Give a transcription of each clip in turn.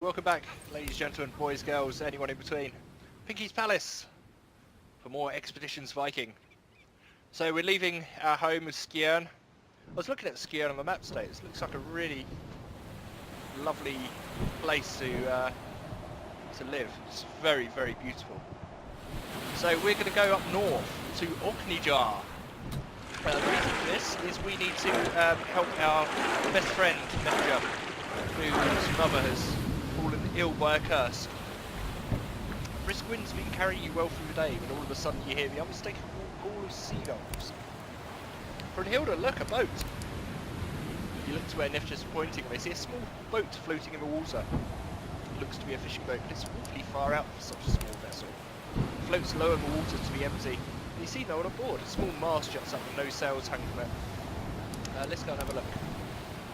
welcome back, ladies, gentlemen, boys, girls, anyone in between. Pinky's Palace for more Expeditions Viking. So we're leaving our home of Skjern. I was looking at Skjern on the map today. It looks like a really lovely place to live. It's very, very beautiful. So we're going to go up north to Orkneyjar. The reason for this is we need to help our best friend, Messenger, whose mother has fallen ill by a curse. Brisk winds have been carrying you well through the day when all of a sudden you hear the unmistakable call of seagulls. Brunhilde, look, a boat! You look to where Nifja is pointing and they see a small boat floating in the water. It looks to be a fishing boat, but it's awfully far out for such a small vessel. It floats low in the water to be empty. You see no one on board. A small mast juts up with no sails hanging from it. Let's go and have a look.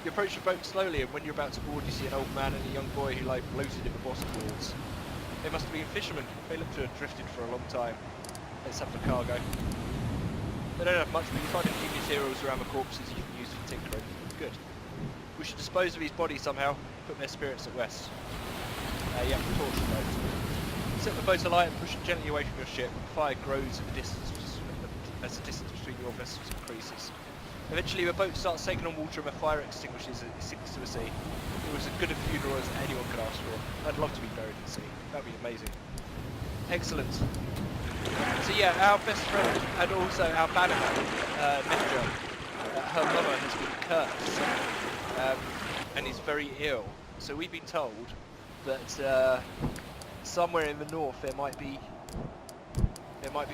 You approach the boat slowly, and when you're about to board, you see an old man and a young boy who lie bloated in the bottom boards. They must have been fishermen. They look to have drifted for a long time. Let's have the cargo. They don't have much, but you find a few materials around the corpses you can use for tinkering. Good. We should dispose of his body somehow, put their spirits at rest. Yeah, torch the boat. Set the boat alight and push it gently away from your ship. Fire grows at the distance as the distance between your vessels increases. Eventually the boat starts taking on water and the fire extinguishes as it sinks to the sea. It was as good a funeral as anyone could ask for. I'd love to be buried in the sea. That would be amazing. Excellent. So yeah, our best friend and also our bannerman, Nifja, her mother has been cursed and is very ill. So we've been told that somewhere in the north there might be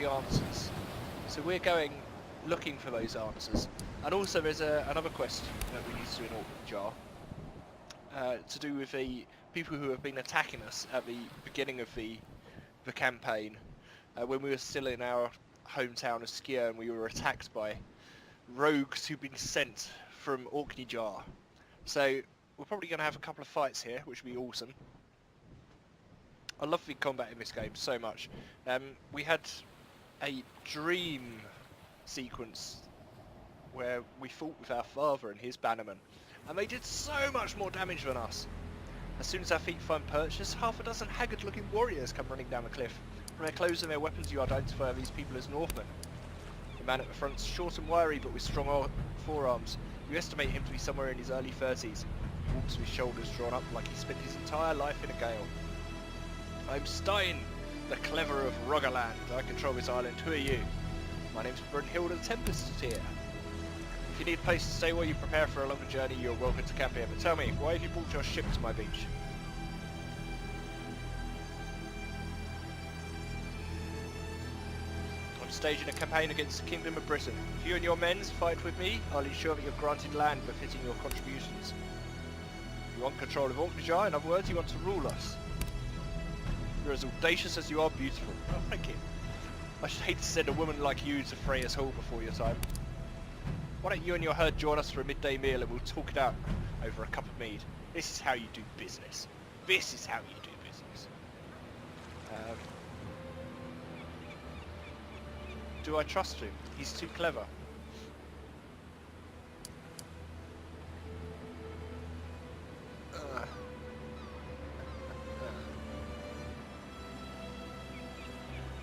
answers. So we're going looking for those answers. And also there's another quest that we need to do in Orkneyjar to do with the people who have been attacking us at the beginning of the campaign. When we were still in our hometown of Skjern, we were attacked by rogues who've been sent from Orkneyjar. So we're probably going to have a couple of fights here, which would be awesome. I love the combat in this game so much. We had a dream sequence where we fought with our father and his bannerman, and they did so much more damage than us. As soon as our feet find purchase, half a dozen haggard-looking warriors come running down the cliff. From their clothes and their weapons you identify these people as Northmen. The man at the front's short and wiry but with strong forearms. You estimate him to be somewhere in his early 30s. He walks with his shoulders drawn up like he spent his entire life in a gale. I'm Stein, the clever of Roggerland. I control this island. Who are you? My name's Brunhilde Tempest here. If you need a place to stay while you prepare for a longer journey, you're welcome to camp here. But tell me, why have you brought your ship to my beach? I'm staging a campaign against the Kingdom of Britain. If you and your men fight with me, I'll ensure that you're granted land befitting your contributions. You want control of Orkneyjar, in other words, you want to rule us. You're as audacious as you are beautiful. Oh, thank you. I should hate to send a woman like you to Freya's Hall before your time. Why don't you and your herd join us for a midday meal and we'll talk it out over a cup of mead. This is how you do business. This is how you do business. Do I trust him? He's too clever.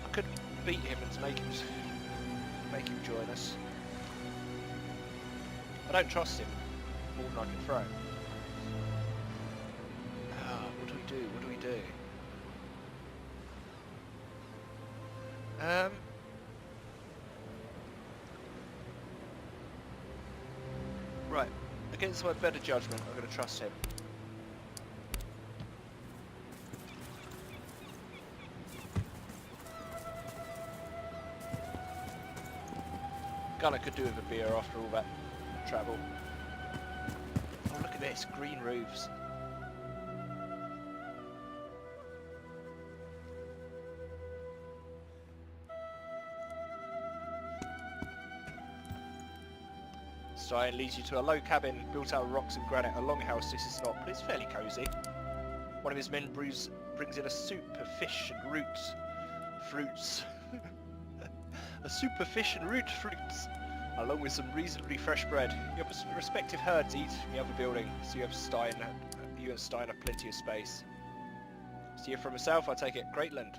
I could beat him and make him join us. I don't trust him more than I can throw. What do we do? What do we do? Right. Against my better judgment, I'm going to trust him. Gunner could do with a beer after all that travel. Oh, look at this, green roofs. Stein leads you to a low cabin built out of rocks and granite. A longhouse this is not, but it's fairly cosy. One of his men brings in a soup of fish and fruits. A soup of fish and root fruits, along with some reasonably fresh bread. Your respective herds eat in the other building, so you and Stein have plenty of space. So you're from the south, I take it. Greatland.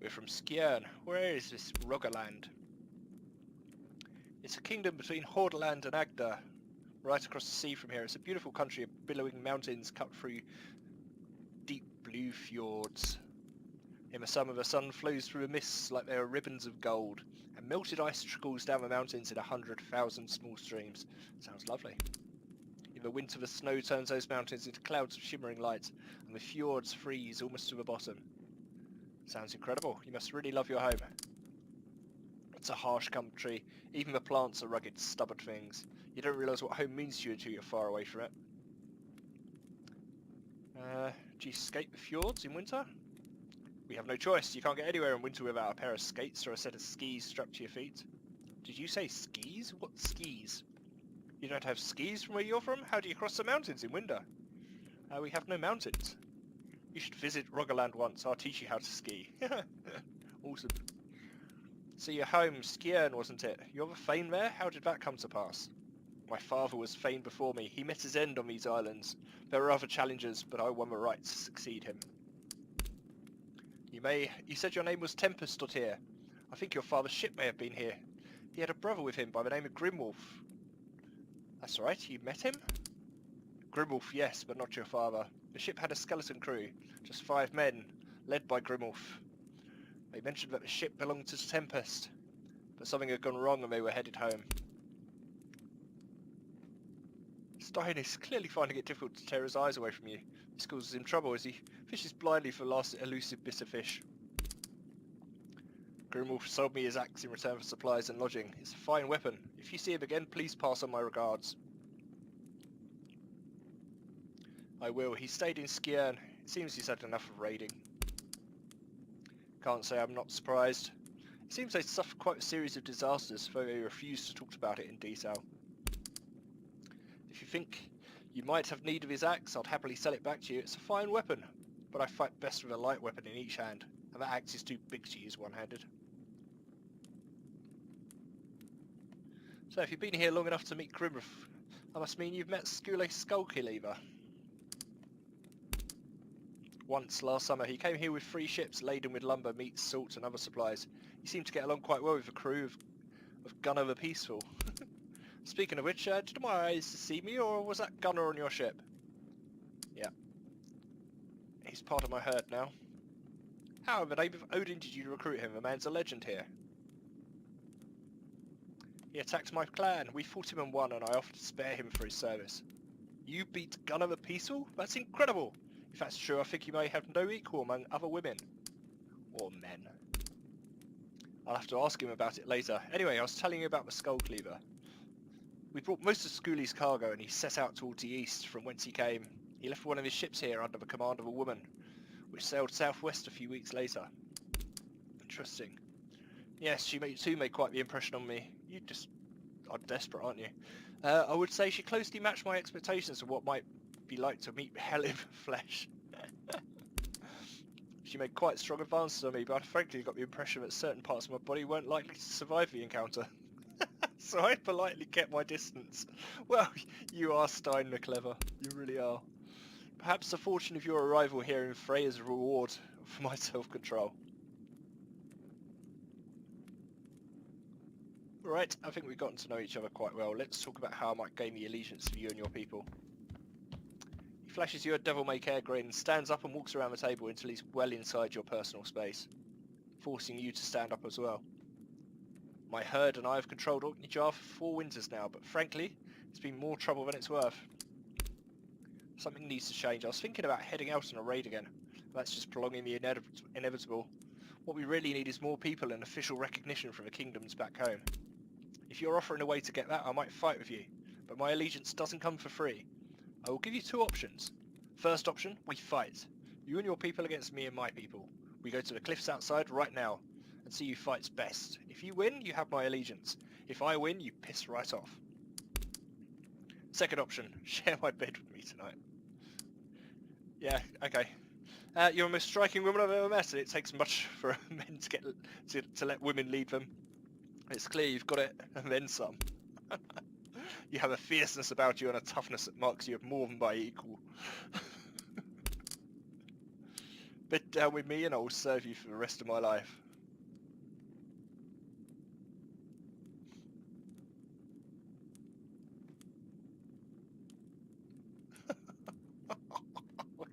We're from Skjern. Where is this Rogaland? It's a kingdom between Hordaland and Agder. Right across the sea from here. It's a beautiful country of billowing mountains cut through deep blue fjords. In the summer, the sun flows through the mists like they are ribbons of gold, and melted ice trickles down the mountains in 100,000 small streams. Sounds lovely. In the winter, the snow turns those mountains into clouds of shimmering light, and the fjords freeze almost to the bottom. Sounds incredible. You must really love your home. It's a harsh country. Even the plants are rugged, stubborn things. You don't realise what home means to you until you're far away from it. Do you skate the fjords in winter? We have no choice. You can't get anywhere in winter without a pair of skates or a set of skis strapped to your feet. Did you say skis? What skis? You don't have skis from where you're from? How do you cross the mountains in winter? We have no mountains. You should visit Rogaland once. I'll teach you how to ski. Awesome. So your home, Skjern, wasn't it? You're the Thane there? How did that come to pass? My father was Thane before me. He met his end on these islands. There were other challengers, but I won the right to succeed him. You said your name was Tempest here. I think your father's ship may have been here. He had a brother with him by the name of Grimwolf. That's right, you met him? Grimwolf, yes, but not your father. The ship had a skeleton crew, just 5 men, led by Grimwolf. They mentioned that the ship belonged to Tempest, but something had gone wrong and they were headed home. Stein is clearly finding it difficult to tear his eyes away from you. This causes him trouble as he fishes blindly for the last elusive bit of fish. Grimwolf sold me his axe in return for supplies and lodging. It's a fine weapon. If you see him again, please pass on my regards. I will. He stayed in Skjern. It seems he's had enough of raiding. Can't say I'm not surprised. It seems they suffered quite a series of disasters, though they refuse to talk about it in detail. If you think you might have need of his axe, I'd happily sell it back to you. It's a fine weapon, but I fight best with a light weapon in each hand, and that axe is too big to use one-handed. So if you've been here long enough to meet Grimwolf, that must mean you've met Skule Skullcleaver. Once, last summer, he came here with 3 ships laden with lumber, meat, salt and other supplies. He seemed to get along quite well with the crew of Gunnar the Peaceful. Speaking of which, did my eyes see me, or was that Gunnar on your ship? Yeah. He's part of my herd now. How in the name of Odin did you recruit him? The man's a legend here. He attacked my clan. We fought him and won, and I offered to spare him for his service. You beat Gunnar the Peaceful? That's incredible! If that's true, I think you may have no equal among other women. Or men. I'll have to ask him about it later. Anyway, I was telling you about the Skullcleaver. We brought most of Skule's cargo and he set out towards the east from whence he came. He left one of his ships here under the command of a woman, which sailed southwest a few weeks later. Interesting. Yes, she too made quite the impression on me. You just are desperate, aren't you? I would say she closely matched my expectations of what might be like to meet hell in flesh. She made quite strong advances on me, but I frankly got the impression that certain parts of my body weren't likely to survive the encounter. So I politely kept my distance. Well, you are Stein the Clever. You really are. Perhaps the fortune of your arrival here in Frey is a reward for my self-control. Right, I think we've gotten to know each other quite well. Let's talk about how I might gain the allegiance of you and your people. He flashes you a devil-may-care grin, stands up and walks around the table until he's well inside your personal space, forcing you to stand up as well. My herd and I have controlled Orkneyjar for 4 winters now, but frankly, it's been more trouble than it's worth. Something needs to change. I was thinking about heading out on a raid again. That's just prolonging the inevitable. What we really need is more people and official recognition from the kingdoms back home. If you're offering a way to get that, I might fight with you, but my allegiance doesn't come for free. I will give you 2 options. First option, we fight. You and your people against me and my people. We go to the cliffs outside right now and see who fights best. If you win, you have my allegiance. If I win, you piss right off. Second option, share my bed with me tonight. Yeah, okay. You're the most striking woman I've ever met, and it takes much for men to let women lead them. It's clear you've got it, and then some. You have a fierceness about you and a toughness that marks you more than by equal. Bed down with me and I will serve you for the rest of my life.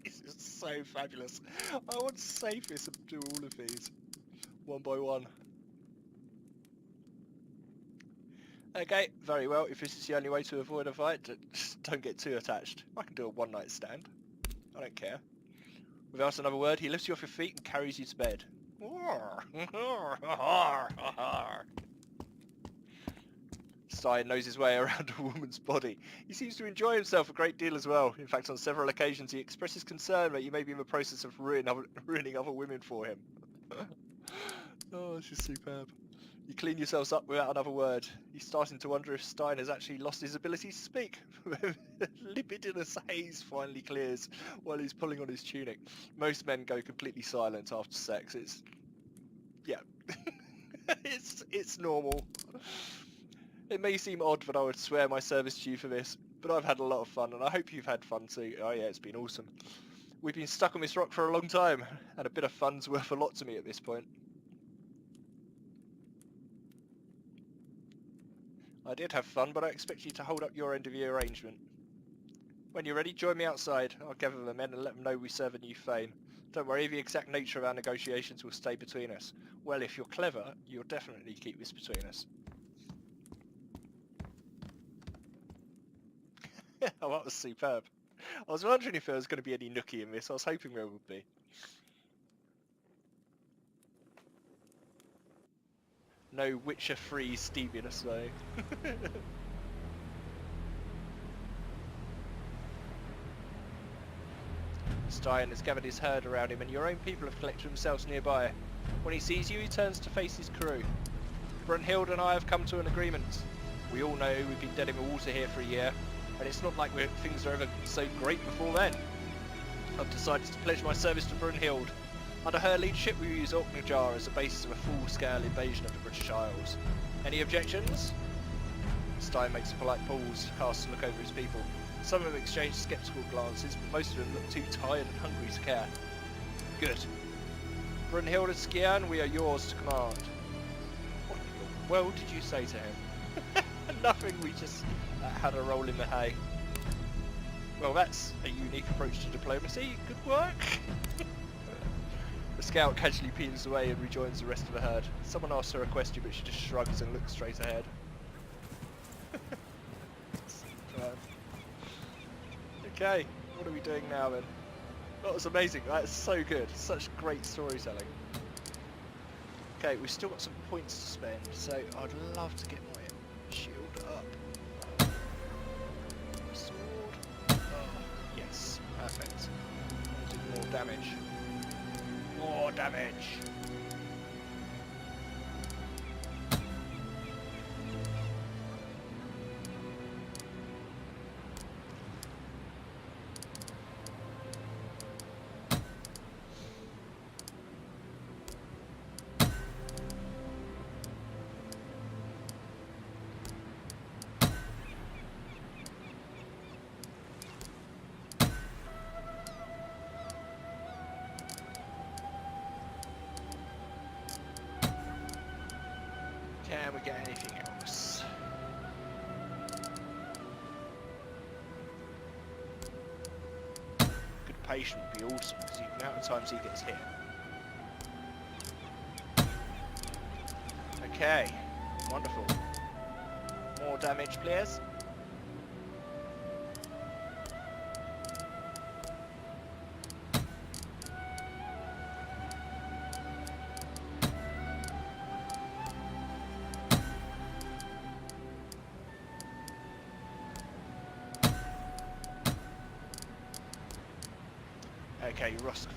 This is so fabulous. I want to save this and do all of these one by one. Okay, very well. If this is the only way to avoid a fight, just don't get too attached. I can do a one-night stand. I don't care. Without another word, he lifts you off your feet and carries you to bed. Stein knows his way around a woman's body. He seems to enjoy himself a great deal as well. In fact, on several occasions he expresses concern that you may be in the process of ruining other women for him. Oh, this is superb. You clean yourselves up without another word. He's starting to wonder if Stein has actually lost his ability to speak. Libidinous haze finally clears while he's pulling on his tunic. Most men go completely silent after sex. Yeah, it's normal. It may seem odd that I would swear my service to you for this, but I've had a lot of fun, and I hope you've had fun too. Oh yeah, it's been awesome. We've been stuck on this rock for a long time, and a bit of fun's worth a lot to me at this point. I did have fun, but I expect you to hold up your end of the arrangement. When you're ready, join me outside. I'll gather the men and let them know we serve a new Thane. Don't worry, the exact nature of our negotiations will stay between us. Well, if you're clever, you'll definitely keep this between us. Oh, that was superb. I was wondering if there was going to be any nookie in this. I was hoping there would be. No Witcher-free steviness though. Stein has gathered his herd around him and your own people have collected themselves nearby. When he sees you, he turns to face his crew. Brunhild and I have come to an agreement. We all know we've been dead in the water here for a year, and it's not like things are ever so great before then. I've decided to pledge my service to Brunhild. Under her leadership, we will use Orkneyjar as the basis of a full-scale invasion of the British Isles. Any objections? Stein makes a polite pause, casts a look over his people. Some of them exchange sceptical glances, but most of them look too tired and hungry to care. Good. Brunhild and Skian, we are yours to command. What in the world did you say to him? Nothing, we just had a roll in the hay. Well, that's a unique approach to diplomacy. Good work. The scout casually peels away and rejoins the rest of the herd. Someone asks her a question, but she just shrugs and looks straight ahead. Okay, what are we doing now then? That was amazing. That's so good. Such great storytelling. Okay, we've still got some points to spend, so I'd love to get my shield up. Sword. Oh, yes, perfect. Do more damage. More damage. Can we get anything else? Good patient would be awesome, because the amount of times he gets hit. Okay, wonderful. More damage, please. Okay, Roscover.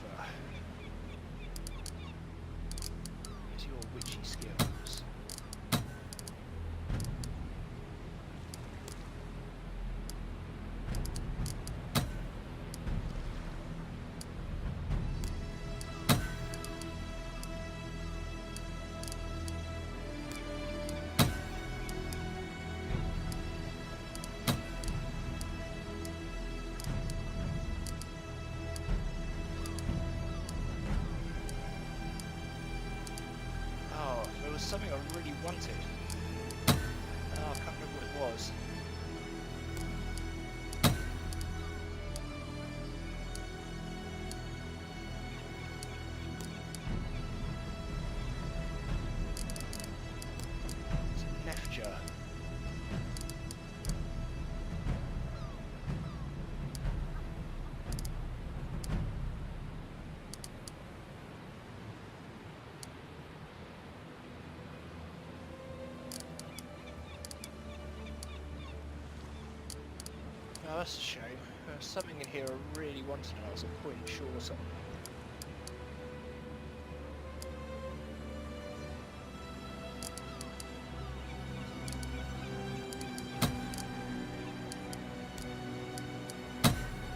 Here's your witchy skills. really wanted. Oh, I can't remember what it was. It's a Nefja. Oh, that's a shame. There's something in here I really wanted and I was a point short or something.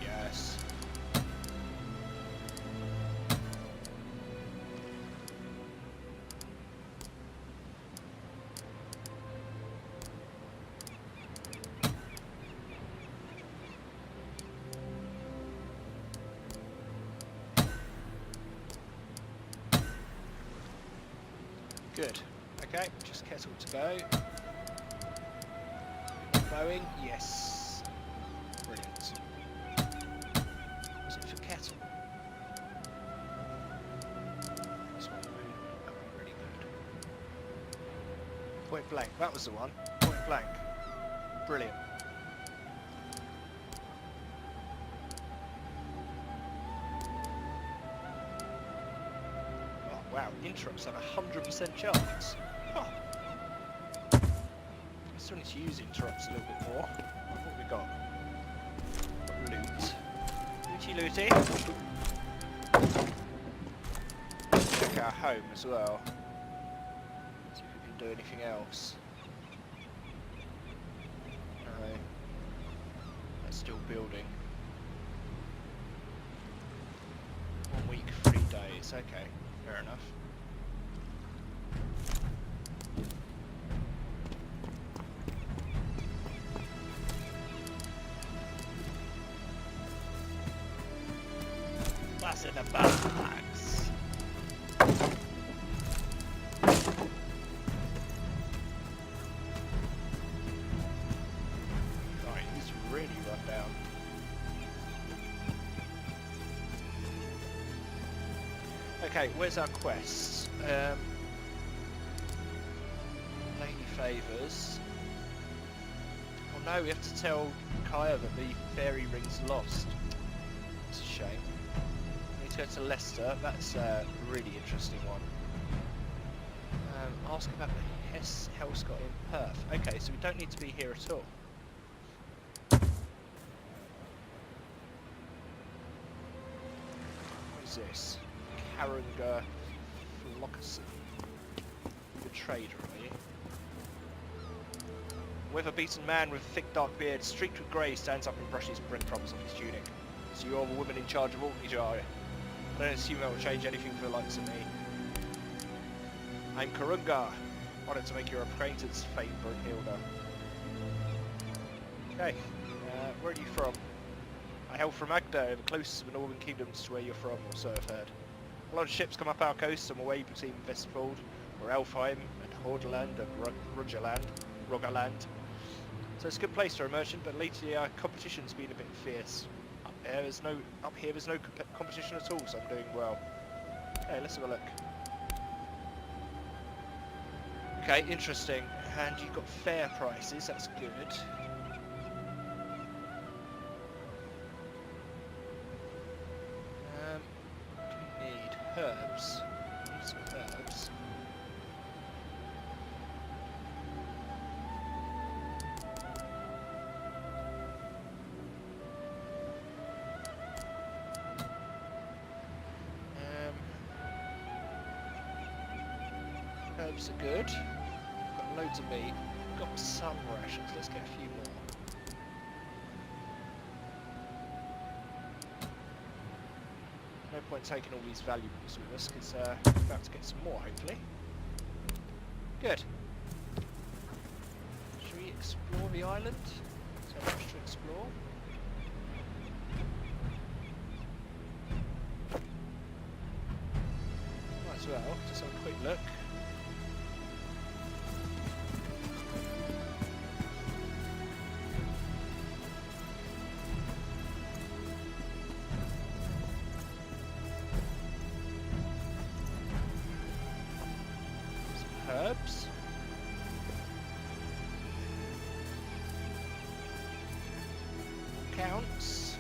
Yes. Good. Okay, just kettle to go. Bowing, yes. Brilliant. Is it for kettle? This one that'd be really good. Point blank, that was the one. Point blank. Brilliant. Wow, interrupts have 100% chance. Oh. I still need to use interrupts a little bit more. What have we got? Loot. Looty looty. Check our home as well. See if we can do anything else. No. That's still building. 1 week, 3 days. Okay. Fair enough. What's in the box? Right, he's really run down. Okay, where's our quests? Lady Favours. Oh no, we have to tell Kaya that the fairy ring's lost. It's a shame. We need to go to Leicester. That's a really interesting one. Ask about the Hellscott in Perth. Okay, so we don't need to be here at all. What is this? Karunga Flockerson. Good trader, are you? Weather-beaten man with thick dark beard, streaked with grey, stands up and brushes breadcrumbs off his tunic. So you're the woman in charge of all these, are you? I don't assume that will change anything for the likes of me. I'm Karunga. Wanted to make your acquaintance, famed Brunhilde. Okay, where are you from? I hail from Agda, the closest of the northern kingdoms to where you're from, or so I've heard. A lot of ships come up our coast and away between Vestfold, or Elfheim, and Hordaland, and Rogaland. So it's a good place for a merchant, but lately our competition's been a bit fierce. Up here there's no competition at all, so I'm doing well. Okay, let's have a look. Okay, interesting. And you've got fair prices, that's good. What do we need? Herbs. Need some herbs. Herbs are good. Got loads of meat. Got some rations. Let's get a few more. No point taking all these valuables with us because we're about to get some more, hopefully. Good. Should we explore the island? So much to explore. Might as well just have a quick look. counts.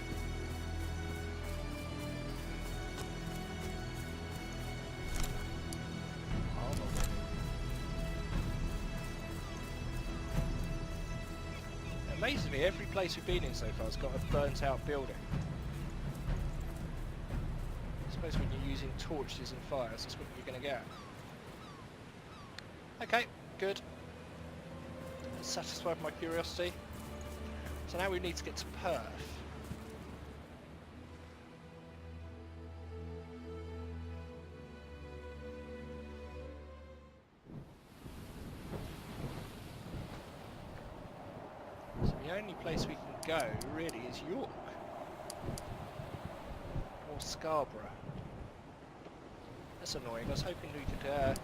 Amazingly, every place we've been in so far has got a burnt out building. I suppose when you're using torches and fires, that's what you're going to get. Okay, good. That's satisfied my curiosity. So now we need to get to Perth. So the only place we can go really is York. Or Scarborough. That's annoying. I was hoping we could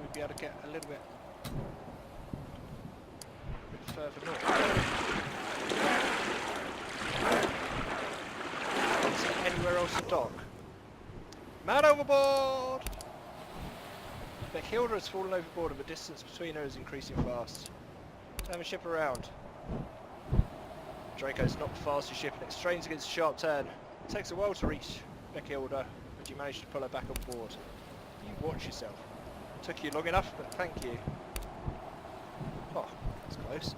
we'd be able to get a little bit further north. Is there anywhere else to dock? Man overboard! Beckhilda has fallen overboard and the distance between her is increasing fast. Turn the ship around. Draco's not the fastest ship and it strains against a sharp turn. It takes a while to reach Beckhilda, but you managed to pull her back on board. You watch yourself. Took you long enough, but thank you. Oh, that's close.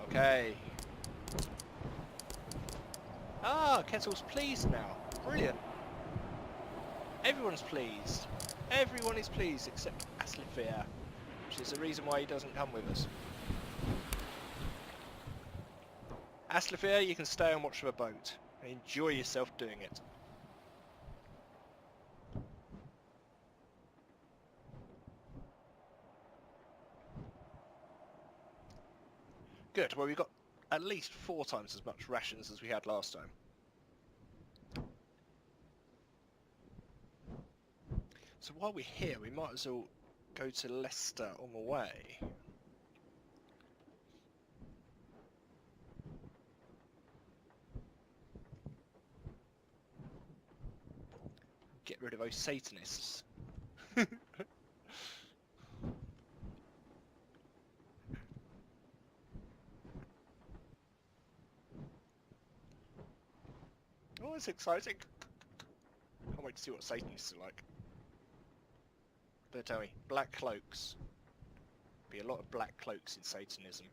Okay. Ah, Kettle's pleased now. Brilliant. Everyone's pleased. Everyone is pleased except Aslifir, which is the reason why he doesn't come with us. Aslifir, you can stay and watch the boat. Enjoy yourself doing it. Good, well we've got at least 4 times as much rations as we had last time. So while we're here, we might as well go to Leicester on the way. Get rid of those Satanists. Oh, it's exciting. Can't wait to see what Satanists are like. But tell me, black cloaks. Be a lot of black cloaks in Satanism.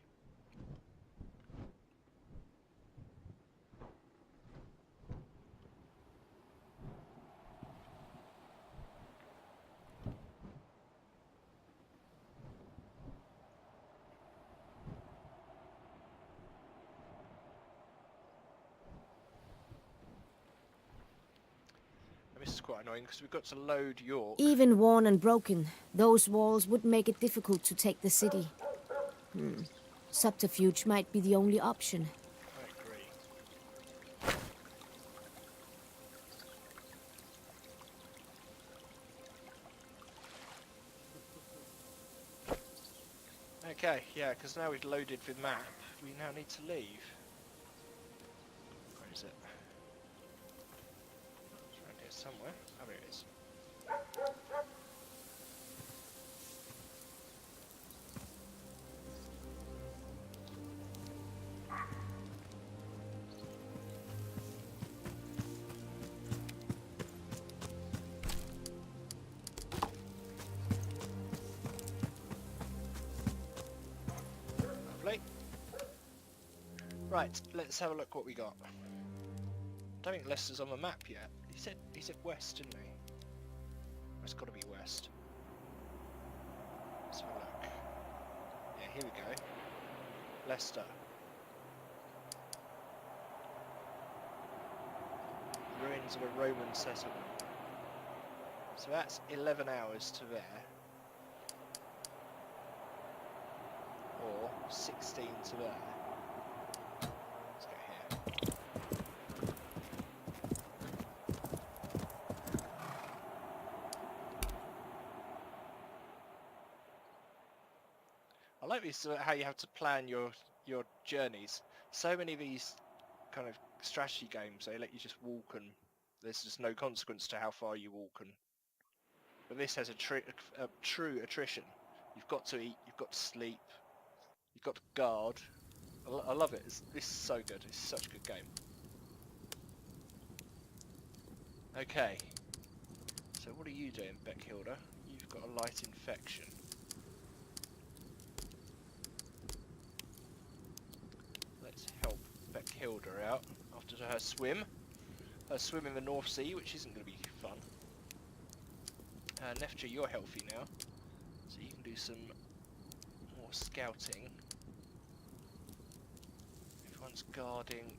And this is quite annoying because we've got to load York. Even worn and broken, those walls would make it difficult to take the city. Subterfuge might be the only option. I agree. Okay, yeah, because now we've loaded the map, we now need to leave. Where is it? It's around here somewhere. Oh, there it is. Lovely. Right, let's have a look what we got. I don't think Leicester's on the map yet. He said west, didn't he? It's got to be west. Let's have a look. Yeah, here we go. Leicester. Ruins of a Roman settlement. So that's 11 hours to there. Or 16 to there. Let's go here. I like this, how you have to plan your journeys. So many of these kind of strategy games, they let you just walk and there's just no consequence to how far you walk. But this has a true attrition. You've got to eat, you've got to sleep, you've got to guard. I love it. This is so good. It's such a good game. Okay. So what are you doing, Beckhilda? You've got a light infection. Let's help Beckhilda out after her swim. Her swim in the North Sea, which isn't going to be fun. Nefja, you're healthy now, so you can do some more scouting. Everyone's guarding.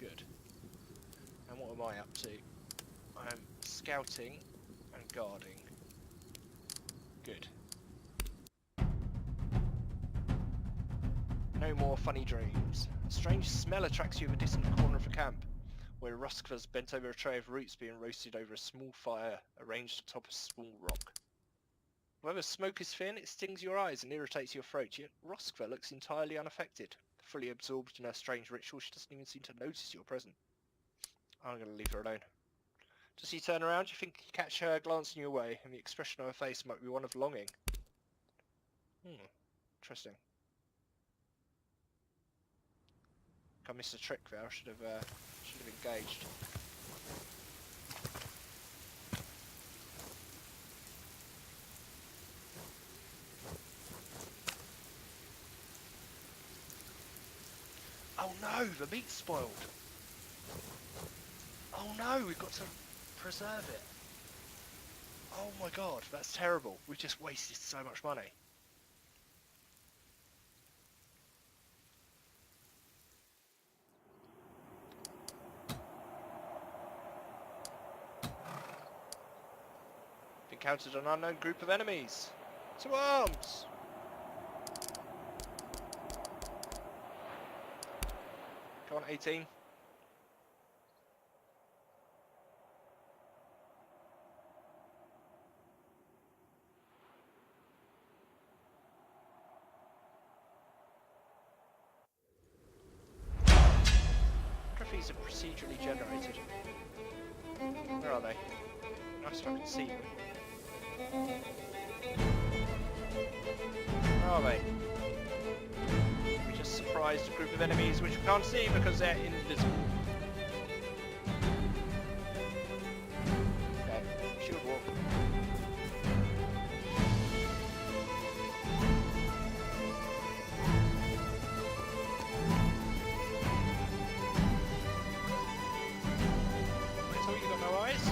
Good. And what am I up to? I'm scouting and guarding. Good. No more funny dreams. A strange smell attracts you in a distant corner of the camp, where Ruskva's bent over a tray of roots being roasted over a small fire arranged atop a small rock. Although the smoke is thin, it stings your eyes and irritates your throat, yet Ruskva looks entirely unaffected. Fully absorbed in her strange ritual, she doesn't even seem to notice you're present. I'm going to leave her alone. Just you turn around, you think you catch her glancing your way, and the expression on her face might be one of longing. Interesting. I missed a trick there. I should have engaged. Oh no, the meat's spoiled. Oh no, we've got to preserve it. Oh my god, that's terrible. We've just wasted so much money. Encountered an unknown group of enemies. To arms! Come on, 18. Trophies are procedurally generated. Where are they? Nice if I can see them. Where are they? We just surprised a group of enemies which we can't see because they're invisible. Okay, shield wall. I told you got no eyes?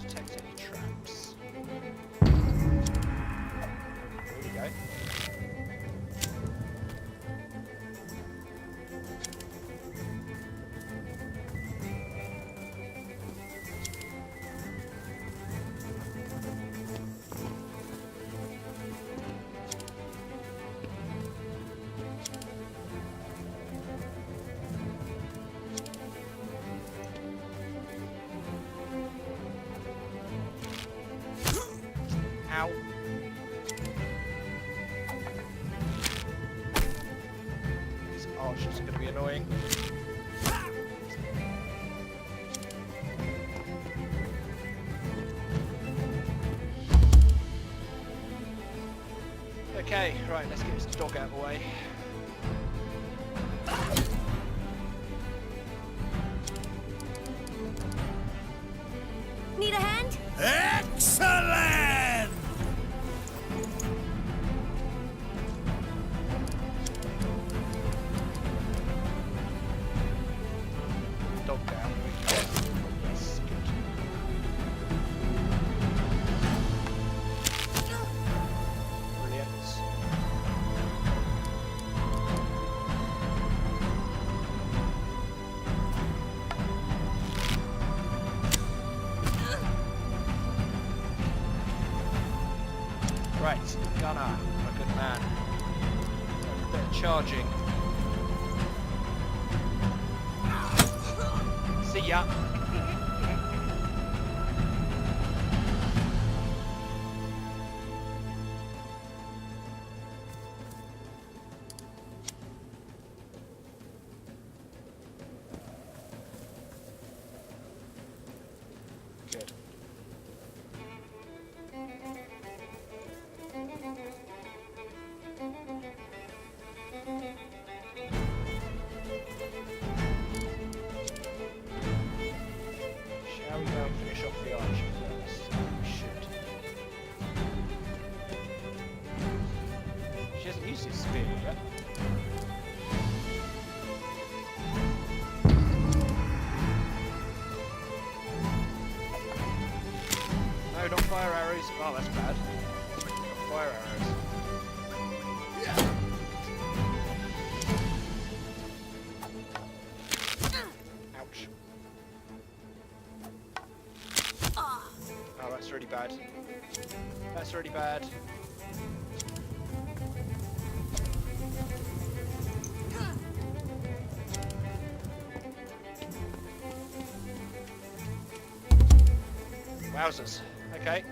Detect any traps. There we go. Ow. These archers are going to be annoying. Okay, right, let's get this dog out of the way. Need a hand? Excellent! Dog down. Yes, good. Brilliant. Right, Gunner, a good man. A bit of charging. See ya. Good. Shall we go and finish off the archer first? We should. She hasn't used his spear yet. No, not fire arrows. Oh, that's bad. Not fire arrows. Ouch. Oh, that's really bad. That's really bad. Wowzers. Okay.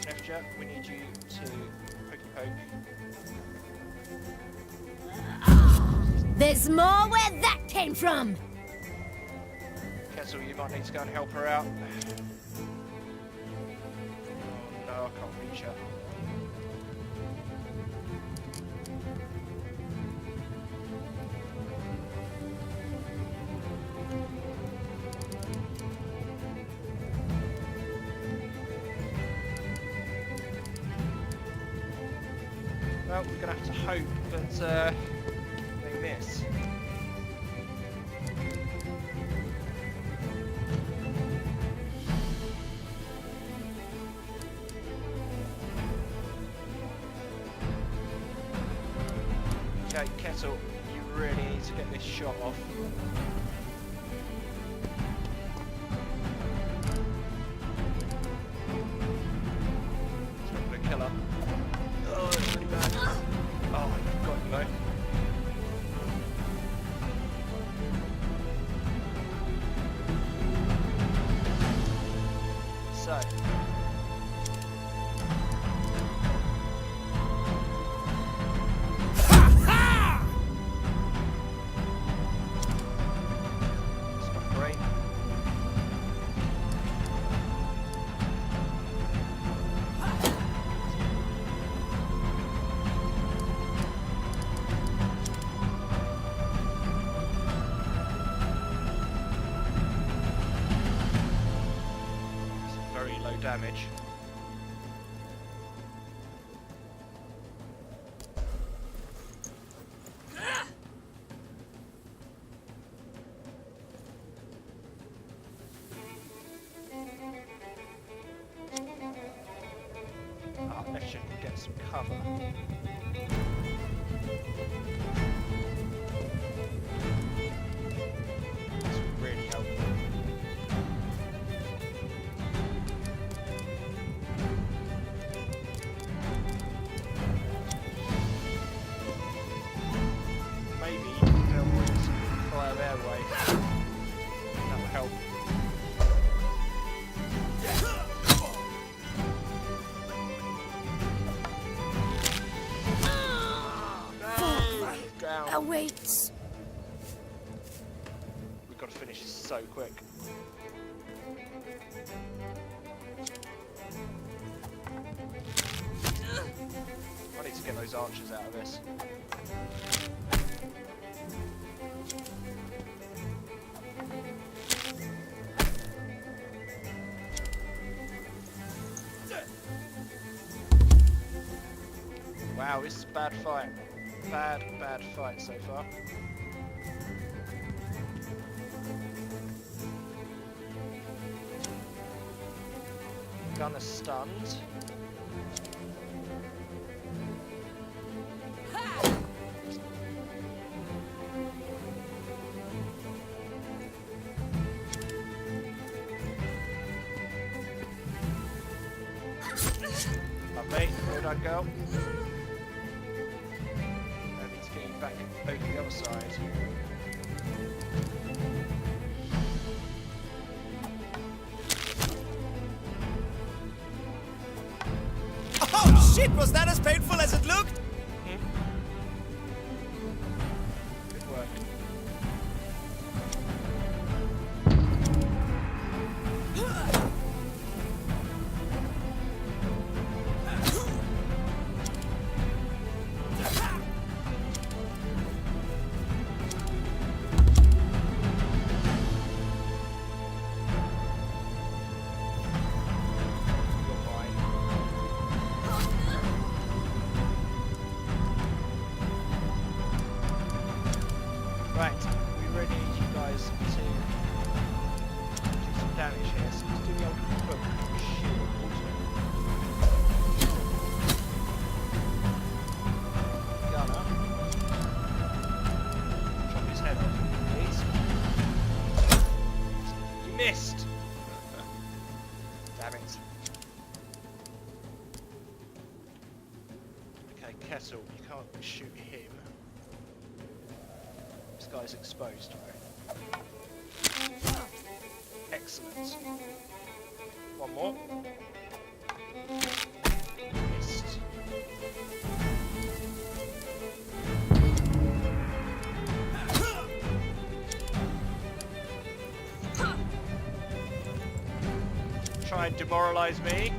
Nefja, we need you to pokey poke. There's more where that came from! Kessel, you might need to go and help her out. Oh no, I can't reach her. Well, we're gonna have to hope that they miss. Okay, Kettle, you really need to get this shot off. It's not gonna kill her. Oh, it's really bad. Oh, you've got him though. So. It's not great. Very low damage. Ah, let's just get some cover. That's really helpful. Maybe they'll bring some fire their way. That will help. Down. Awaits. We've got to finish this so quick. I need to get those archers out of this. Wow, this is a bad fight. Bad fight so far. Gunner stunned. Lovely. Well done, girl. I need to get you back over the other side. Oh shit, was that as painful as it looked? Good work. Right, we really need you guys to do some damage here, so let's do the old book shield. Gunner. Chop his head off, please. You missed! Damn it. Okay, Kettle, you can't shoot him. This guy's exposed, right? Excellent. One more. Missed. Try and demoralize me.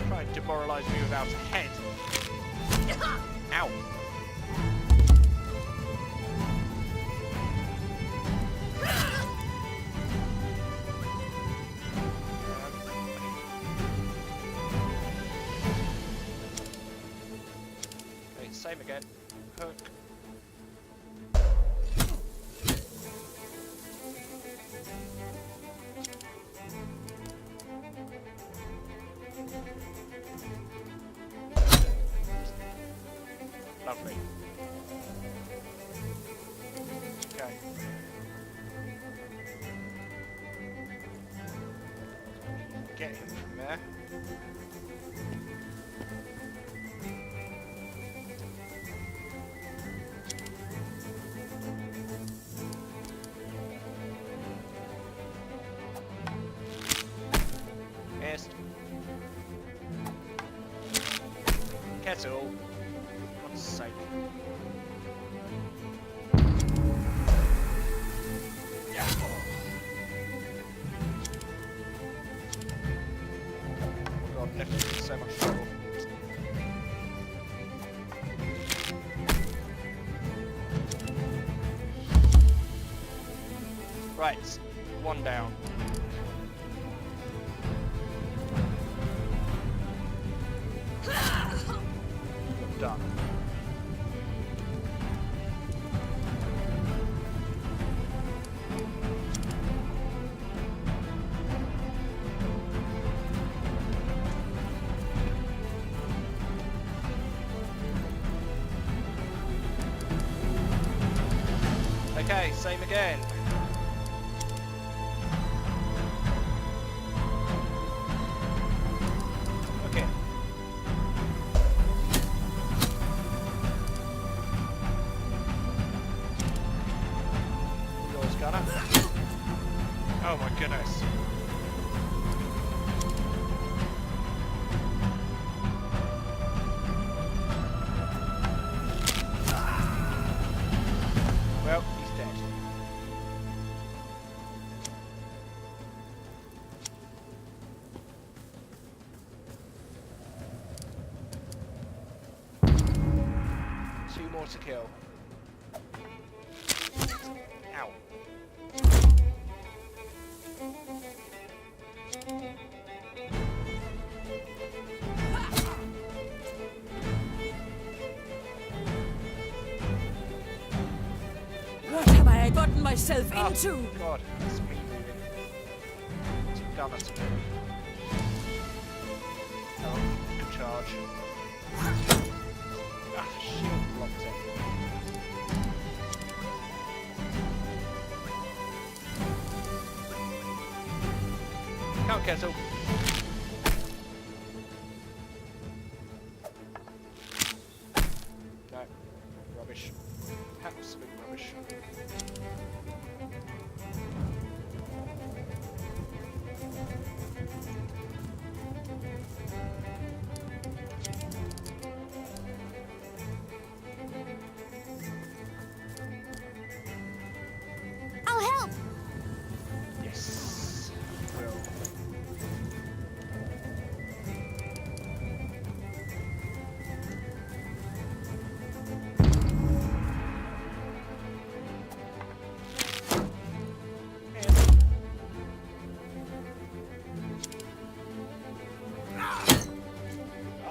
Try and demoralize me without a head. Ow. Okay, same again. Hook. Lovely. Okay. Get him from there. Missed. Kettle. For God's sake. Yeah. Oh God, left us in so much trouble. Right, one down. Done. Okay, same again. Okay. Yours, Gunner. Oh my goodness. Well, he's dead. Two more to kill. Ow. What have I gotten myself into? Oh, God, that's me moving. It's Gunner to move. Oh, good charge. Ah, shield blocked it. Count Kettle.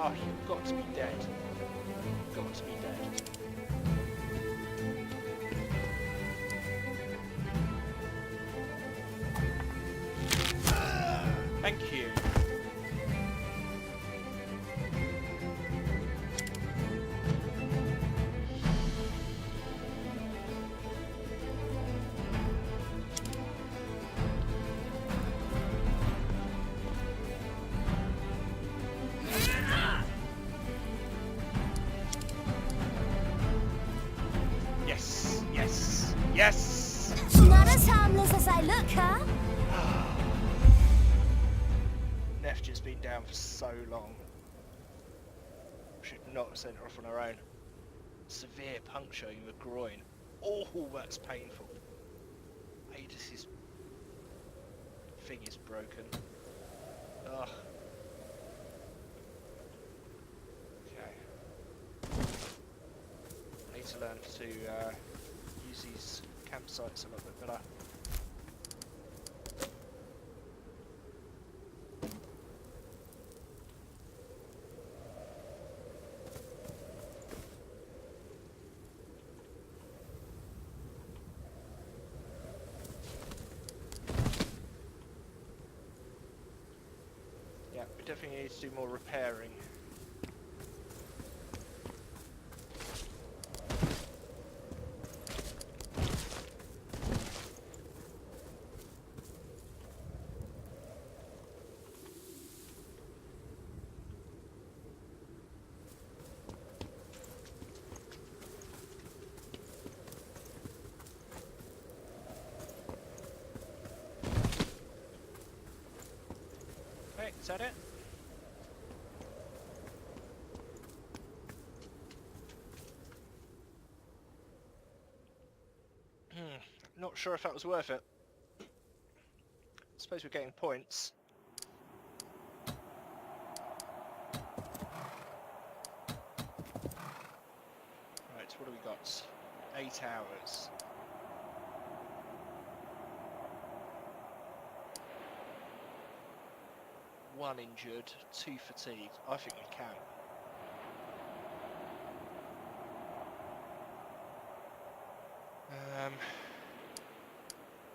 Oh, you've got to be dead. You've got to be dead. Thank you. Yes, yes, yes! Not as harmless as I look, huh? Neff's just been down for so long. Should not have sent her off on her own. Severe puncture in the groin. Oh, that's painful. Adis's thing is broken. Ugh. Okay. I need to learn to use these campsites a little bit better. Yeah, we definitely need to do more repairing. Hey, is that it? Not sure if that was worth it. Suppose we're getting points. Right, what do we got? 8 hours. One injured, 2 fatigued. I think we can.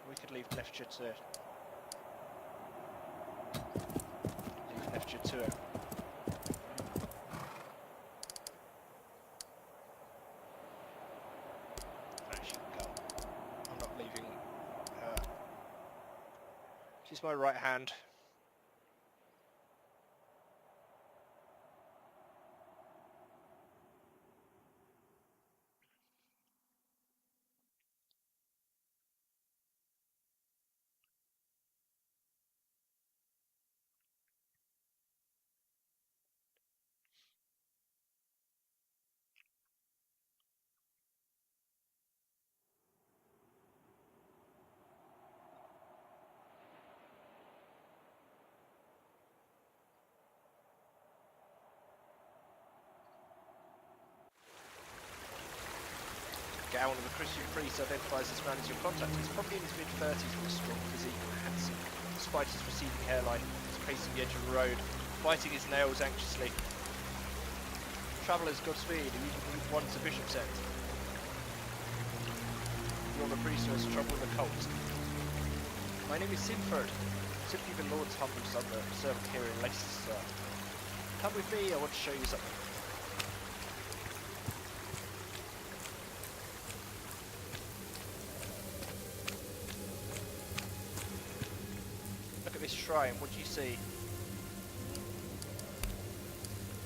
We could leave Nefja to it. Actually, go. I'm not leaving her. She's my right hand. Gowan of the Christian priest identifies this man as your contact. He's probably in his mid-30s with a strong physique and handsome. Despite his receding hairline, he's pacing the edge of the road, biting his nails anxiously. Travellers, Godspeed, he wants a bishop sent. You're the priest who has trouble with the cult. My name is Sinford, simply the Lord's humble servant here in Leicester. Come with me, I want to show you something. This shrine, what do you see?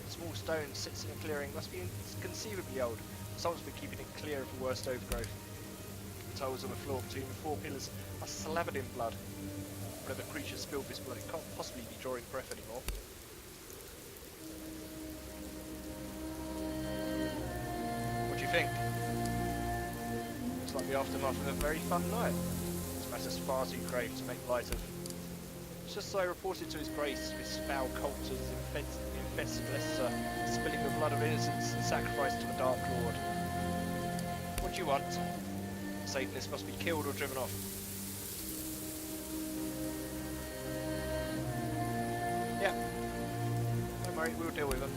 A small stone sits in a clearing, must be conceivably old. Someone's been keeping it clear of the worst overgrowth. The tiles on the floor between the 4 pillars are slathered in blood. Whatever creature spilled this blood, it can't possibly be drawing breath anymore. What do you think? Looks like the aftermath of a very fun night. This matter's far too grave to make light of. Just so I reported to His Grace, this foul cult has infested Leicester, spilling the blood of innocents and sacrifice to the Dark Lord. What do you want? Satanists must be killed or driven off. Yeah. Don't worry, we'll deal with them.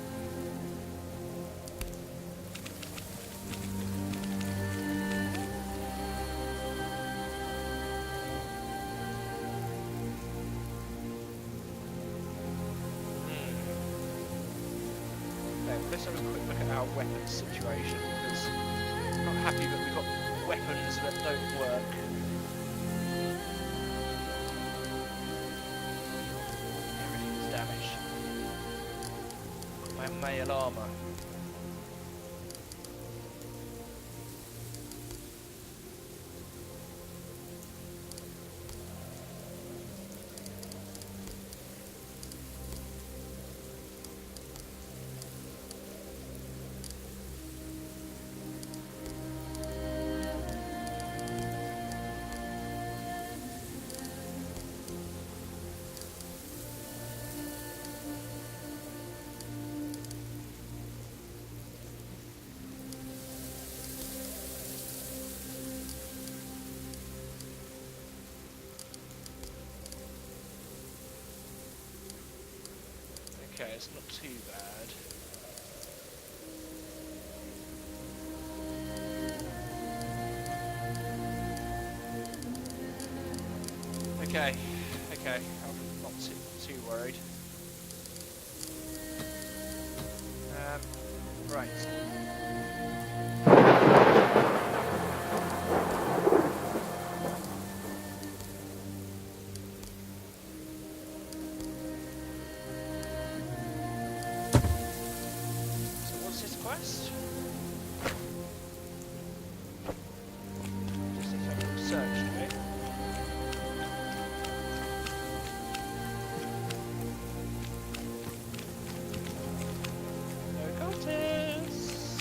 let's have a quick look at our weapons situation, because I'm not happy that we've got weapons that don't work. Everything's damaged. My mail armour. Okay, it's not too bad. Okay, I'm not too worried. Right. So what's this quest? Just need to have a little search to it. No cultists! Cultists!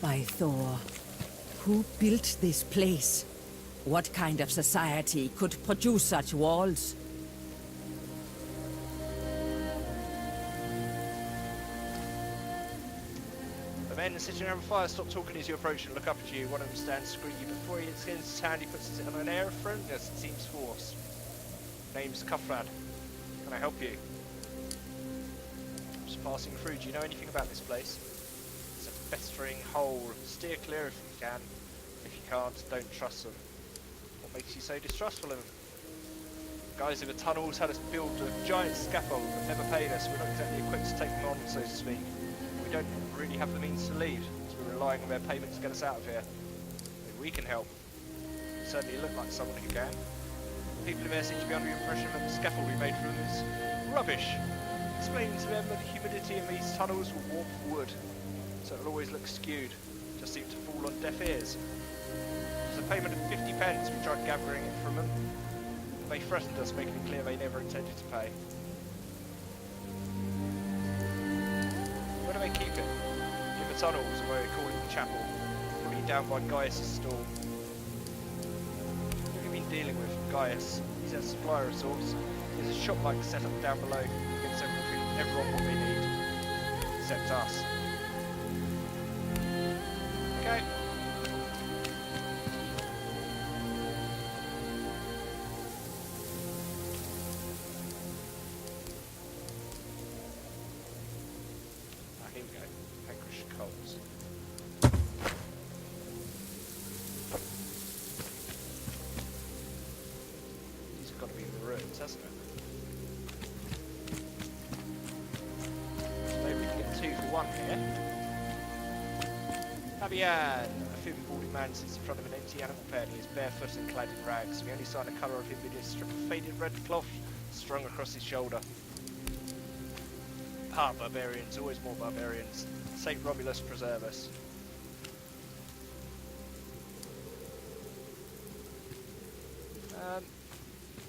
By Thor, who built this place? What kind of society could produce such walls? The men sitting around the fire stop talking as you approach and look up at you. One of them stands screwing you before he extends his hand. He puts it on an air of friendliness and seems forced. Name's Cuffrad. Can I help you? I'm just passing through. Do you know anything about this place? It's a festering hole. Steer clear if you can. If you can't, don't trust them. What makes you so distrustful of them? Guys in the tunnels had us build a giant scaffold but never paid us. We're not exactly equipped to take them on, so to speak. We don't really have the means to leave, so we're relying on their payment to get us out of here. Maybe we can help. You certainly look like someone who can. The people in there seem to be under the impression that the scaffold we made for them is rubbish. Explain to them that the humidity in these tunnels will warp wood, so it'll always look skewed. Just seems to fall on deaf ears. There's a payment of 50 pence. We tried gathering it from them. They threatened us, making it clear they never intended to pay. Where do they keep it? In the tunnels, or where they call it the chapel. Probably down by Gaius' stall. Who have you been dealing with? Gaius. He's a supplier of sorts. There's a shop-like setup down below. He gives everyone what they need. Except us. Okay. Here we go. Vanquish coals. These have got to be the ruins, hasn't it? Maybe we can get 2 for 1 here. Fabian! A thin, balding man sits in front of an empty animal pen. He is barefoot and clad in rags. The only sign of colour of him is a strip of faded red cloth strung across his shoulder. Ah, barbarians, always more barbarians. Saint Romulus preserve us.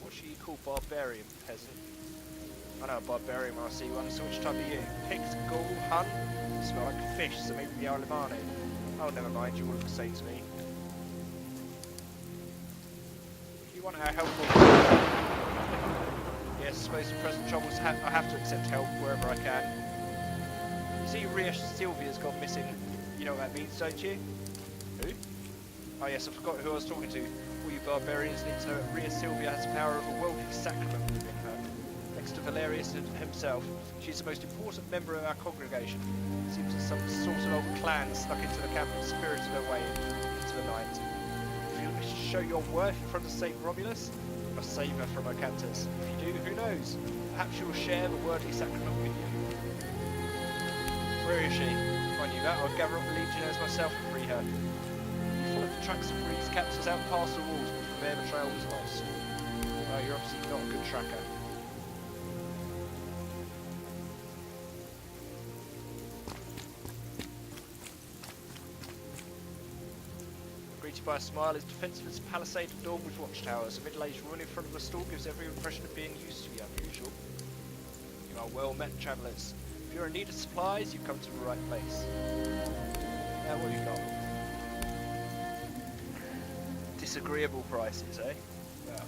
What should you call barbarian, peasant? I know a barbarian when I see one, so which type are you? Picked, ghoul, hun? Smell like fish, so maybe the Alemani. Oh, never mind, you all look the same to me. If you want our help, yes, I suppose in present troubles I have to accept help wherever I can. You see, Rhea Sylvia's gone missing. You know what that means, don't you? Who? Oh yes, I forgot who I was talking to. All you barbarians need to know that Rhea Silvia has the power of a worldly sacrament within her. Next to Valerius himself, she's the most important member of our congregation. It seems that some sort of old clan snuck into the camp and spirited her way into the night. If you wish to show your worth in front of St. Romulus, you must save her from her captors. If you do, who knows? Perhaps she will share the worldly sacrament with you. Where is she? If I knew that, I'd gather up the legionnaires myself and free her. You followed the tracks of Reed's captors out past the walls, but from there the trail was lost. Oh, you're obviously not a good tracker. Greeted by a smile, its defenceless palisade adorned with watchtowers. A middle-aged woman in front of the stall gives every impression of being used to the unusual. You are well met, travellers. If you're in need of supplies, you've come to the right place. Now what have you got? Disagreeable prices, eh? Well,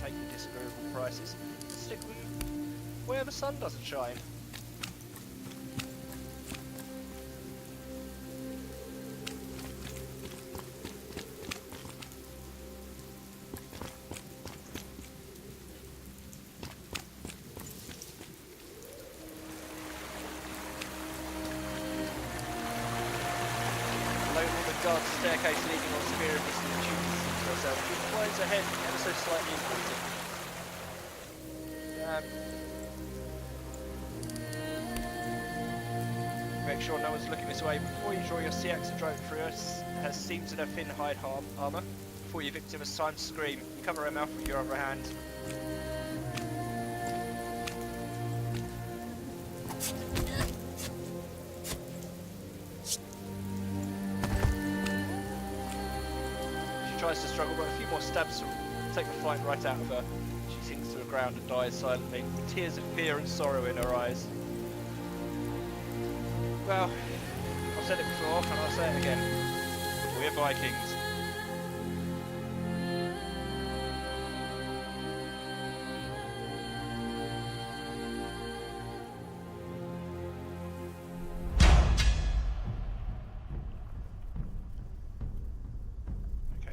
take the disagreeable prices. Stick with where the sun doesn't shine. Guard staircase leading on spear of the tunes to herself. She winds her head ever so slightly inquisitive. Make sure no one's looking this way. Before you draw your sea axe and drive through her seams in her thin hide armour. Before your victim has time to scream, you cover her mouth with your other hand. Tries to struggle, but a few more stabs will take the fight right out of her. She sinks to the ground and dies silently, with tears of fear and sorrow in her eyes. Well, I've said it before, and I'll say it again. We're Vikings.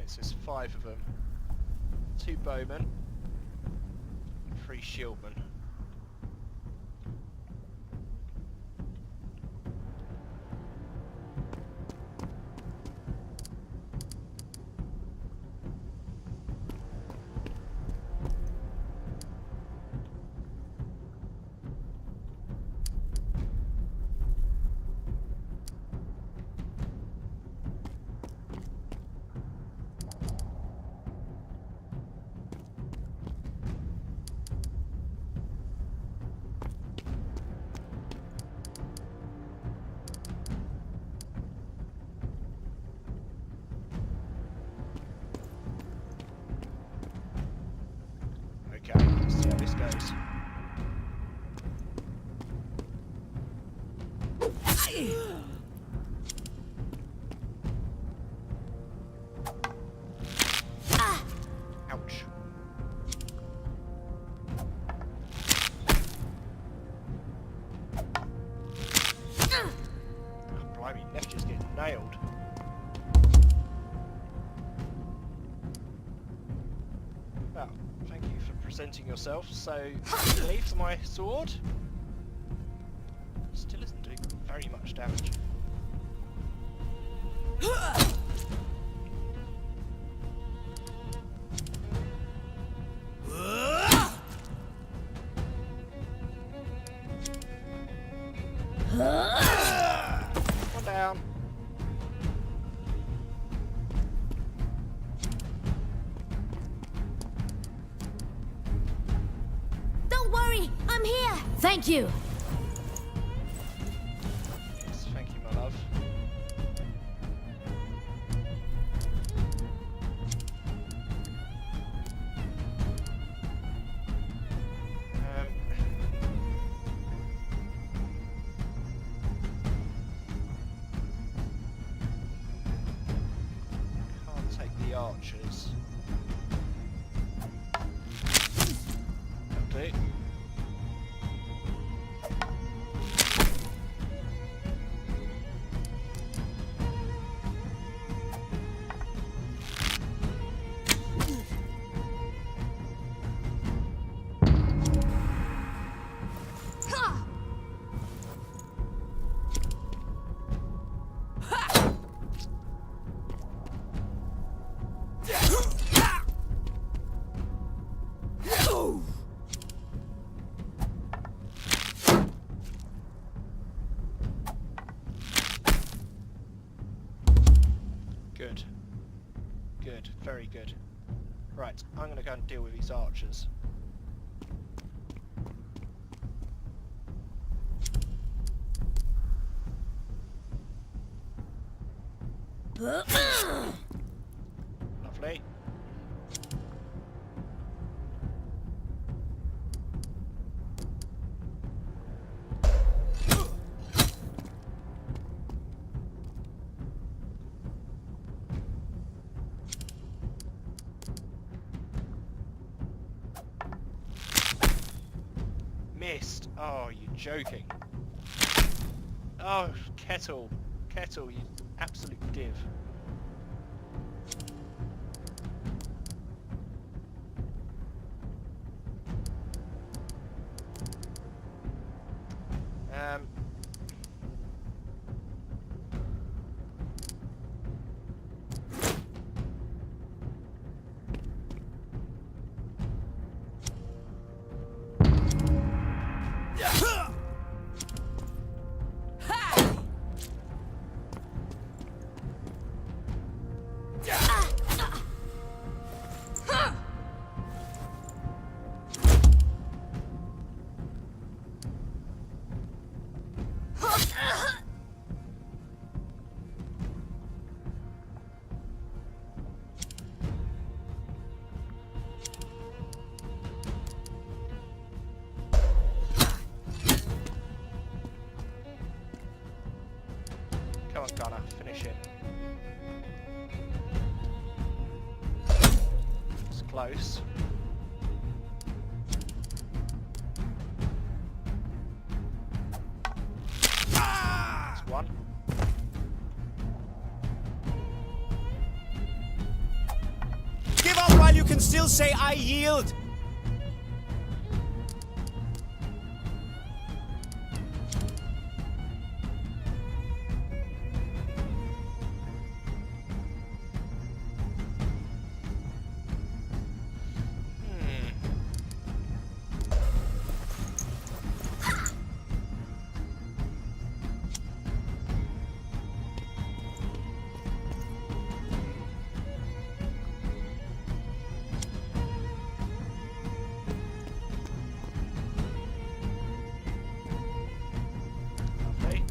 So there's 5 of them. 2 bowmen, 3 shieldmen. Okay, let's see how this goes. Ouch. Oh, blimey, Neff just getting nailed. Well, thank you for presenting yourself so easily to my sword. Still isn't doing very much damage. One down. Don't worry, I'm here. Thank you. Yes, thank you, my love. Can't take the archers. That'll do. Good. Good. Very good. Right, I'm going to go and deal with these archers. Lovely. Missed. Oh, you're joking. Oh, Kettle. Kettle, you absolute div. Um... Come on, Connor, finish him. It's close. That's one. Give up while you can still say I yield! Lovely.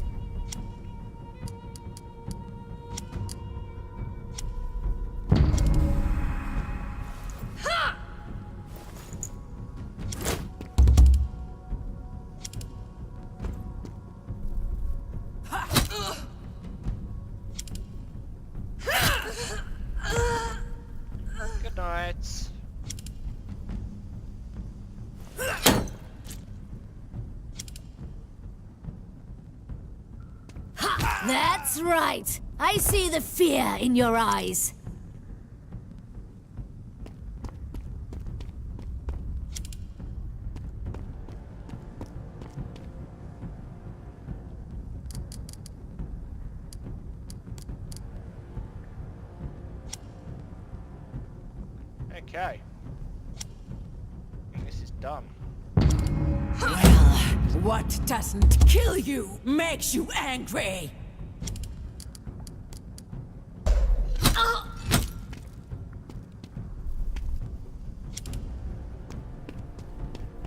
Good night. That's right. I see the fear in your eyes. Okay. I think this is done. Well, what doesn't kill you makes you angry.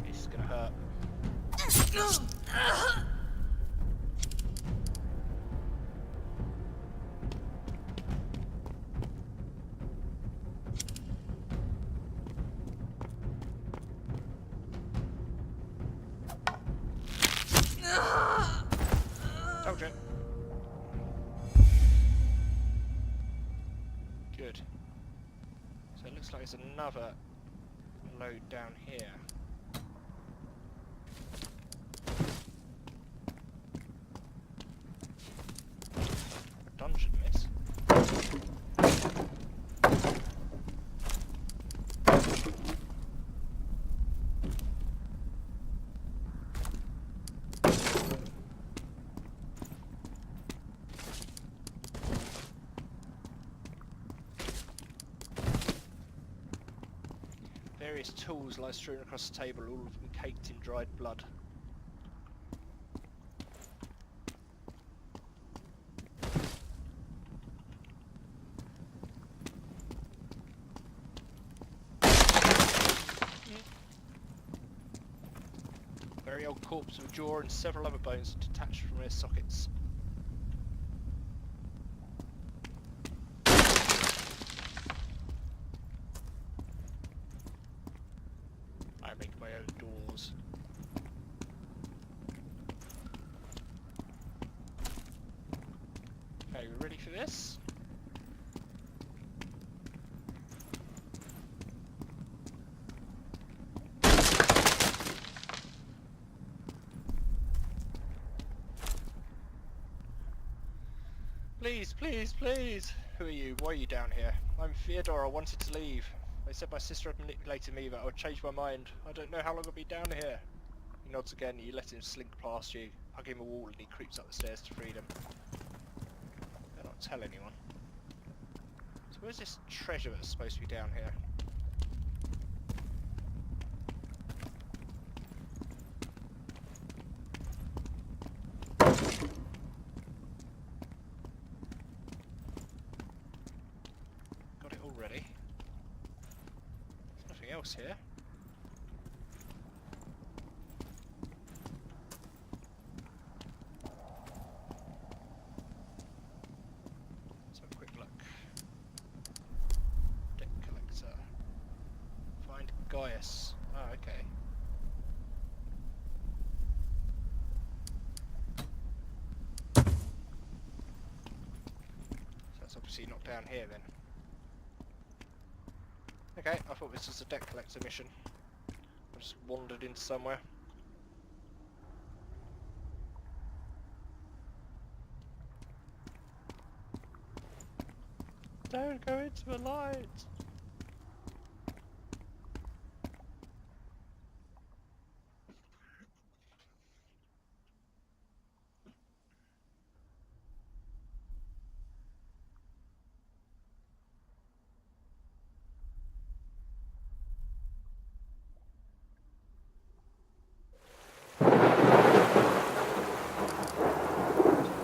This is gonna hurt. Told you. Good. So it looks like there's another load down here. A dungeon miss. Various tools lie strewn across the table, all of them caked in dried blood. Very old corpse with a jaw and several other bones detached from their sockets. I make my own doors. Okay, we ready for this? Please, please, please! Who are you? Why are you down here? I'm Theodore, I wanted to leave. They said my sister had manipulated me, but I would change my mind. I don't know how long I'll be down here. He nods again, you let him slink past you, hug him a wall, and he creeps up the stairs to freedom. Better not tell anyone. So where's this treasure that's supposed to be down here? Got it already. There's nothing else here. Let's have a quick look. Deck collector. Find Gaius. Oh, okay. So that's obviously not down here then. Okay, I thought this was a deck collector mission. I just wandered into somewhere. Don't go into the light!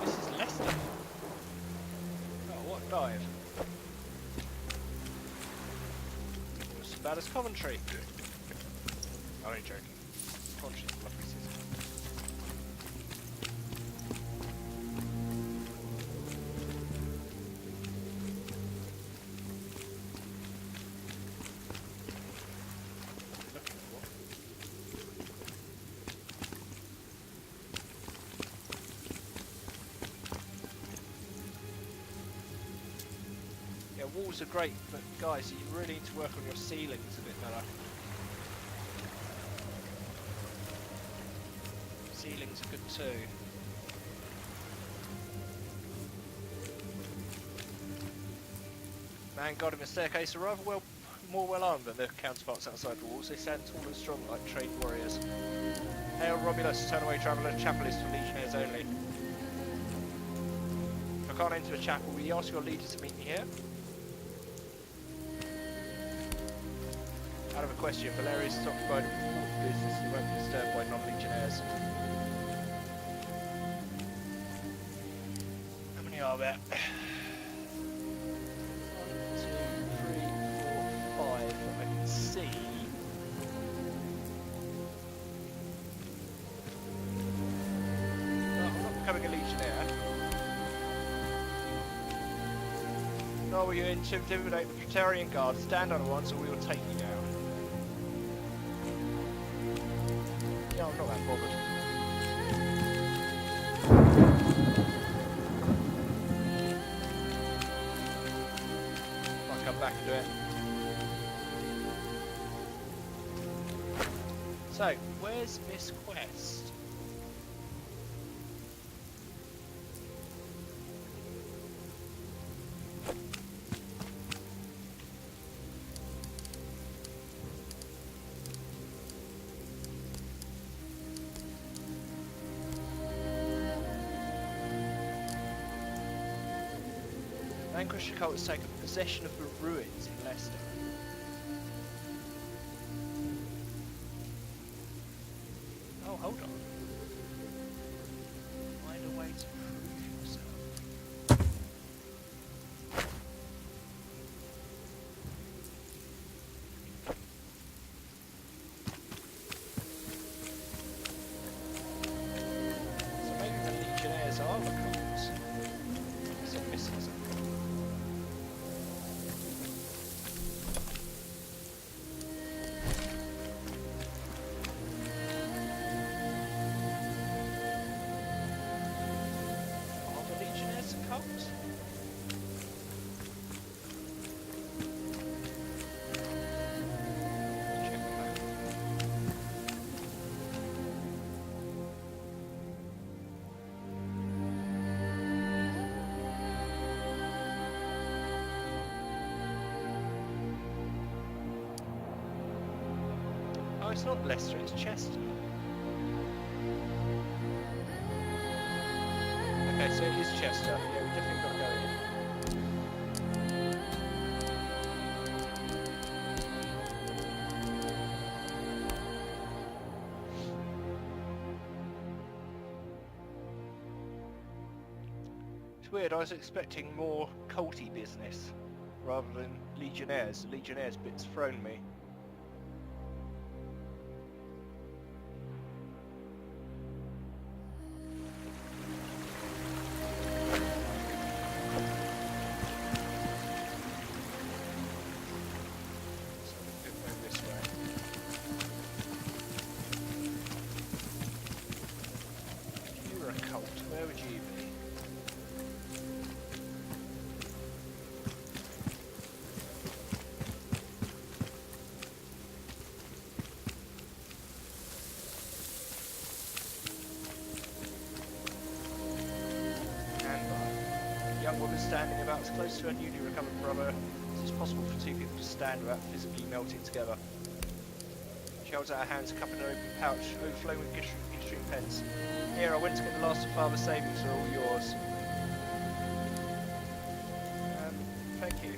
This is Leicester. Oh, what dive? It's as bad as Coventry. I'm only joking. Coventry's a lovely city. Looking for what? Yeah, walls are great, but guys, you really need to work on your ceilings a bit better. Ceilings are good too. Man got him a staircase, are rather more well armed than their counterparts outside the walls. They stand tall and strong like trained warriors. Hail Romulus, turn away traveller, chapel is for legionnaires only. If I can't enter the chapel, will you ask your leader to meet me here? Out of a question, Valerius is occupied with important business and he won't be disturbed by non-legionnaires. How many are there? 1, 2, 3, 4, 5 that I can see. No, I'm not becoming a legionnaire. Nor will you intimidate the Praetorian Guard. Stand on it once or we will take you down. Yeah, I'm not that bothered. I'll come back and do it. So, where's this quest? Vanquished cult has taken possession of the ruins in Leicester. Oh, hold on. Find a way to prove yourself. it's not Leicester, it's Chester. Okay, so it is Chester. Yeah, we definitely got to go in. It's weird, I was expecting more culty business rather than Legionnaires. The Legionnaires bit's thrown me. Where would you be? Young woman standing about as close to her newly recovered brother as it's possible for two people to stand without physically melting together. She holds out her hands, a cup in an open pouch, overflowing with Xtreme pence. Here, I went to get the last of Father's savings, are all yours. Thank you.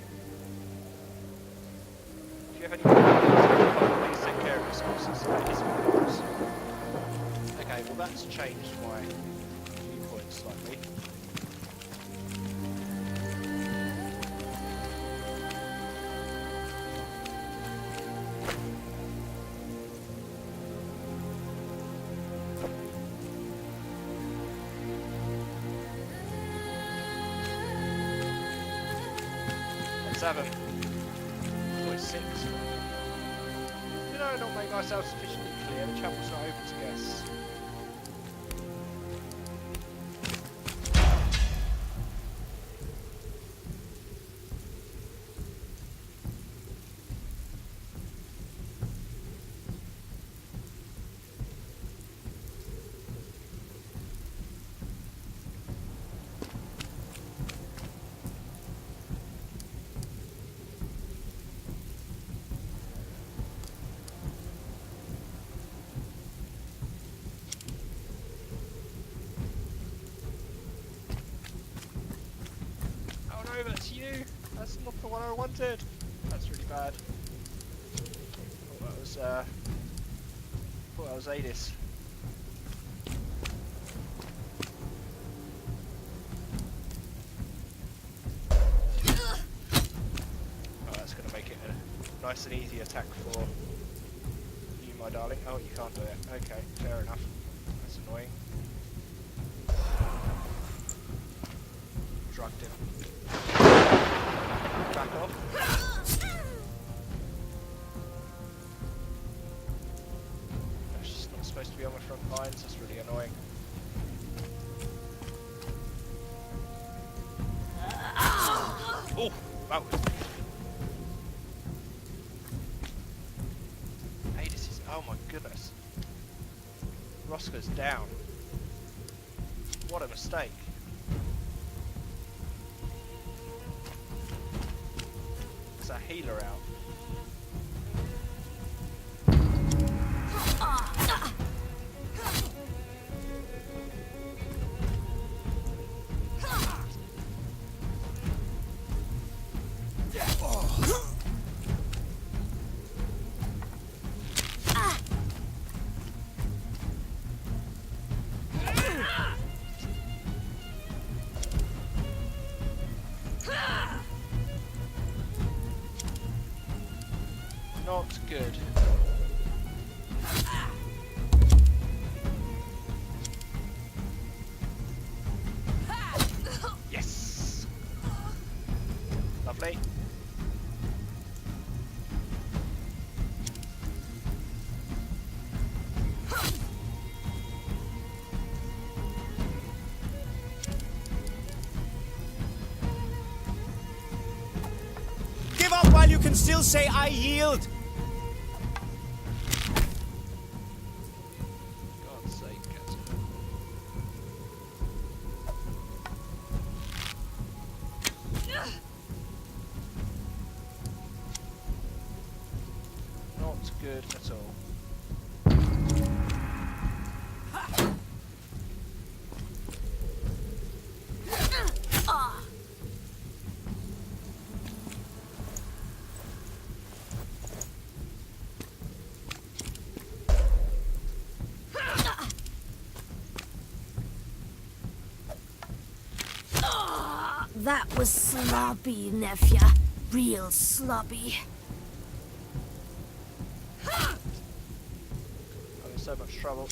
Do you have any please take care of yourselves? Of course. Okay, well that's changed my viewpoint slightly. Seven. Or 6. Did I not make myself sufficiently clear? The chapel's not open to guests. That's you! That's not the one I wanted! That's really bad. Thought that was Adis. Oh, that's gonna make it a nice and easy attack for you, my darling. Oh, you can't do it. Okay, fair enough. That's annoying. Drugged him. Back off. She's not supposed to be on the front lines, that's really annoying. Oh, that was weird. Hey, this is, oh my goodness. Roscoe's down. What a mistake. A healer out. Not good. Yes! Lovely. Give up while you can still say I yield! Not good at all. That was sloppy, nephew. Real sloppy. I'm in so much trouble.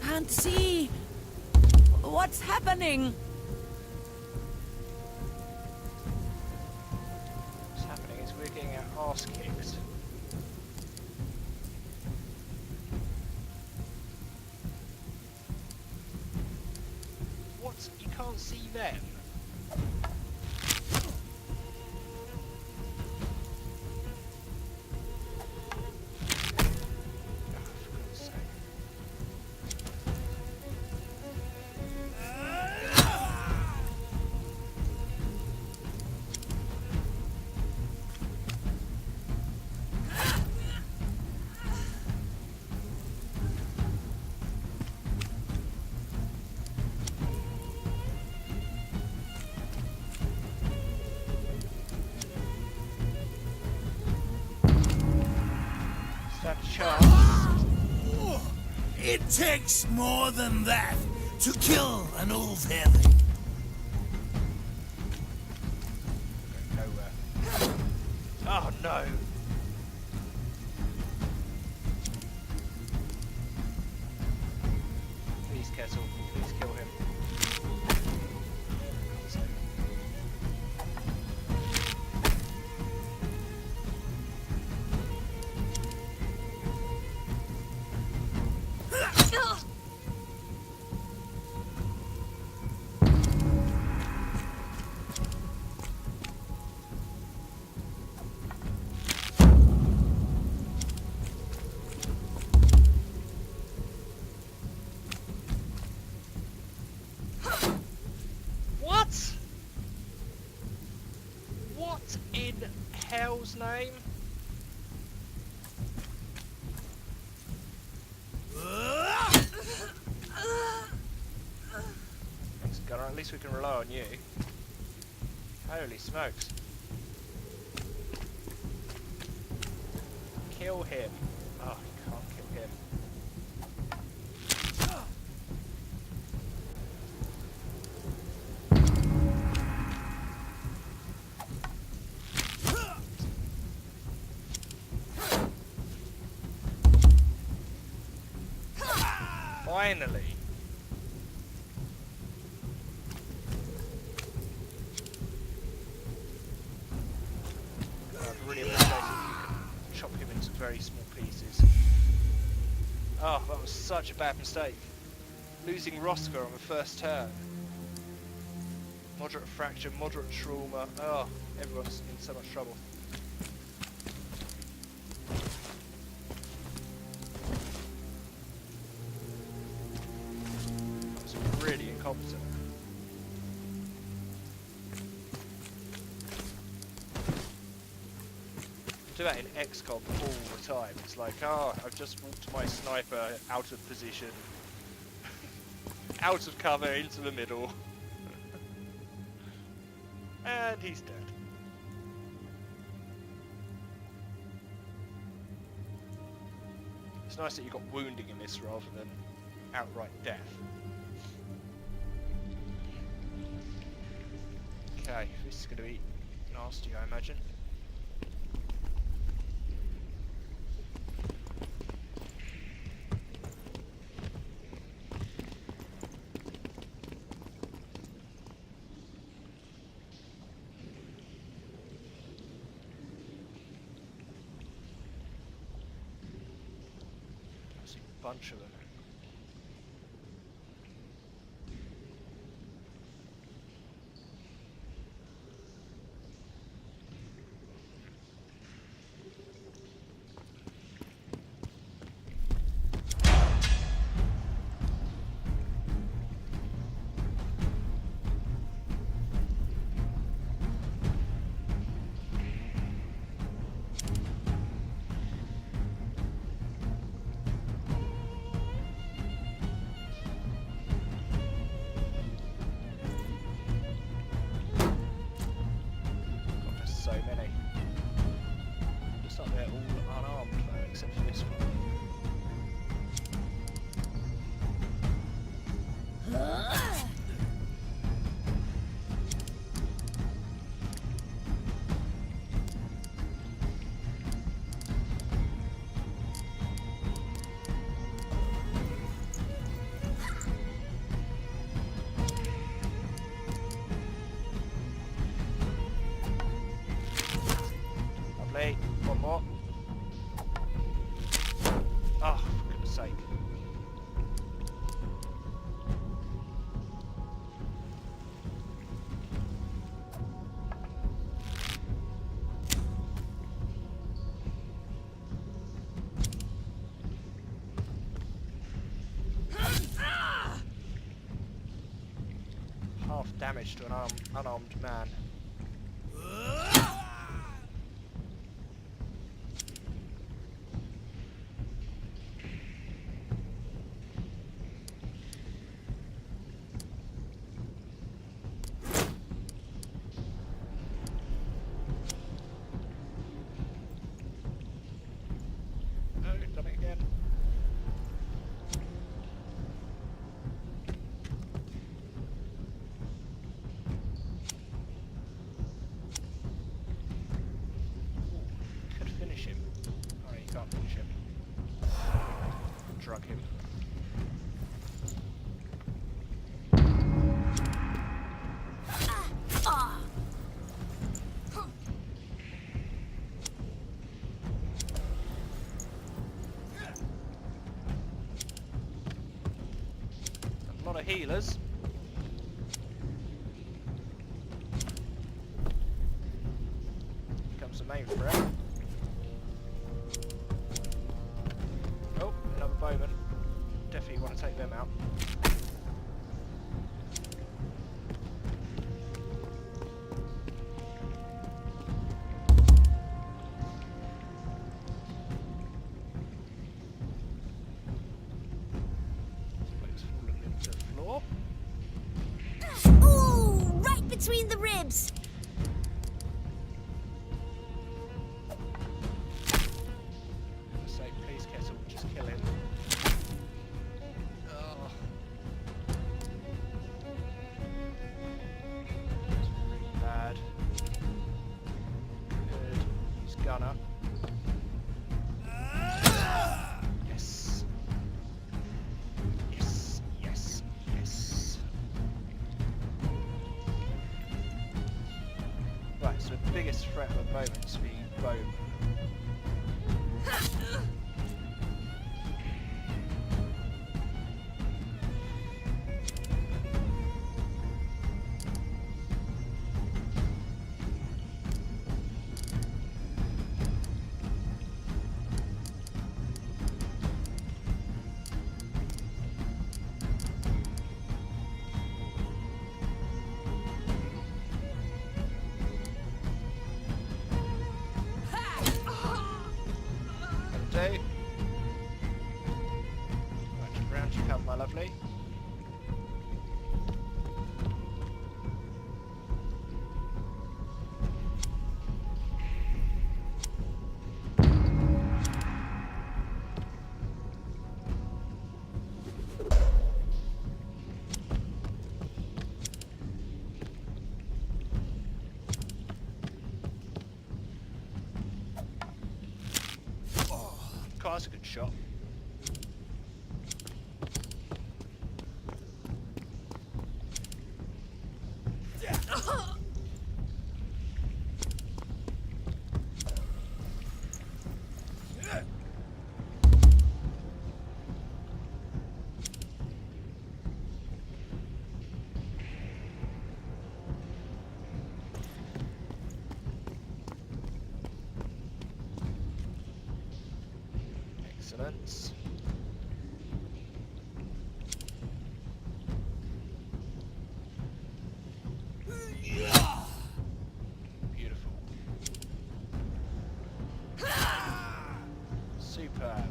Can't see. What's happening? What's happening is we're getting our arse kicked. What? You can't see them? Stand a chance. It takes more than that to kill an old Viking. Nowhere. Oh no! Please, Kettle. Please kill him. What? What in hell's name? Thanks, Gunner. At least we can rely on you. Holy smokes. Kill him. Oh, you can't kill him. Finally! I'd really appreciate it if you could chop him into very small pieces. Oh, that was such a bad mistake. Losing Rosker on the first turn. Moderate fracture, moderate trauma. Oh, everyone's in so much trouble. Really incompetent. Do that in XCOM all the time. It's like, oh, I've just walked my sniper out of position, out of cover, into the middle, and he's dead. It's nice that you got wounding in this rather than outright death. Okay, this is going to be nasty, I imagine. There's a bunch of them. except for this one. Lovely. One more. Oh, for goodness sake. Half damage to an unarmed man. Oh, done it again. Could finish him. Oh, you can't finish him. Drug him. A lot of healers. Comes the main threat. Oh, another bowman. Definitely want to take them out. Bloke's fallen into the floor. Ooh, right between the ribs. Say, please, Kettle, just kill him. Oh. That's really bad. Good. He's gunner. Yes. Yes, yes, yes. Right, so the biggest threat at the moment is the bowman. Right, round you come, my lovely. God, that's a good shot. Excellent. Beautiful. Superb.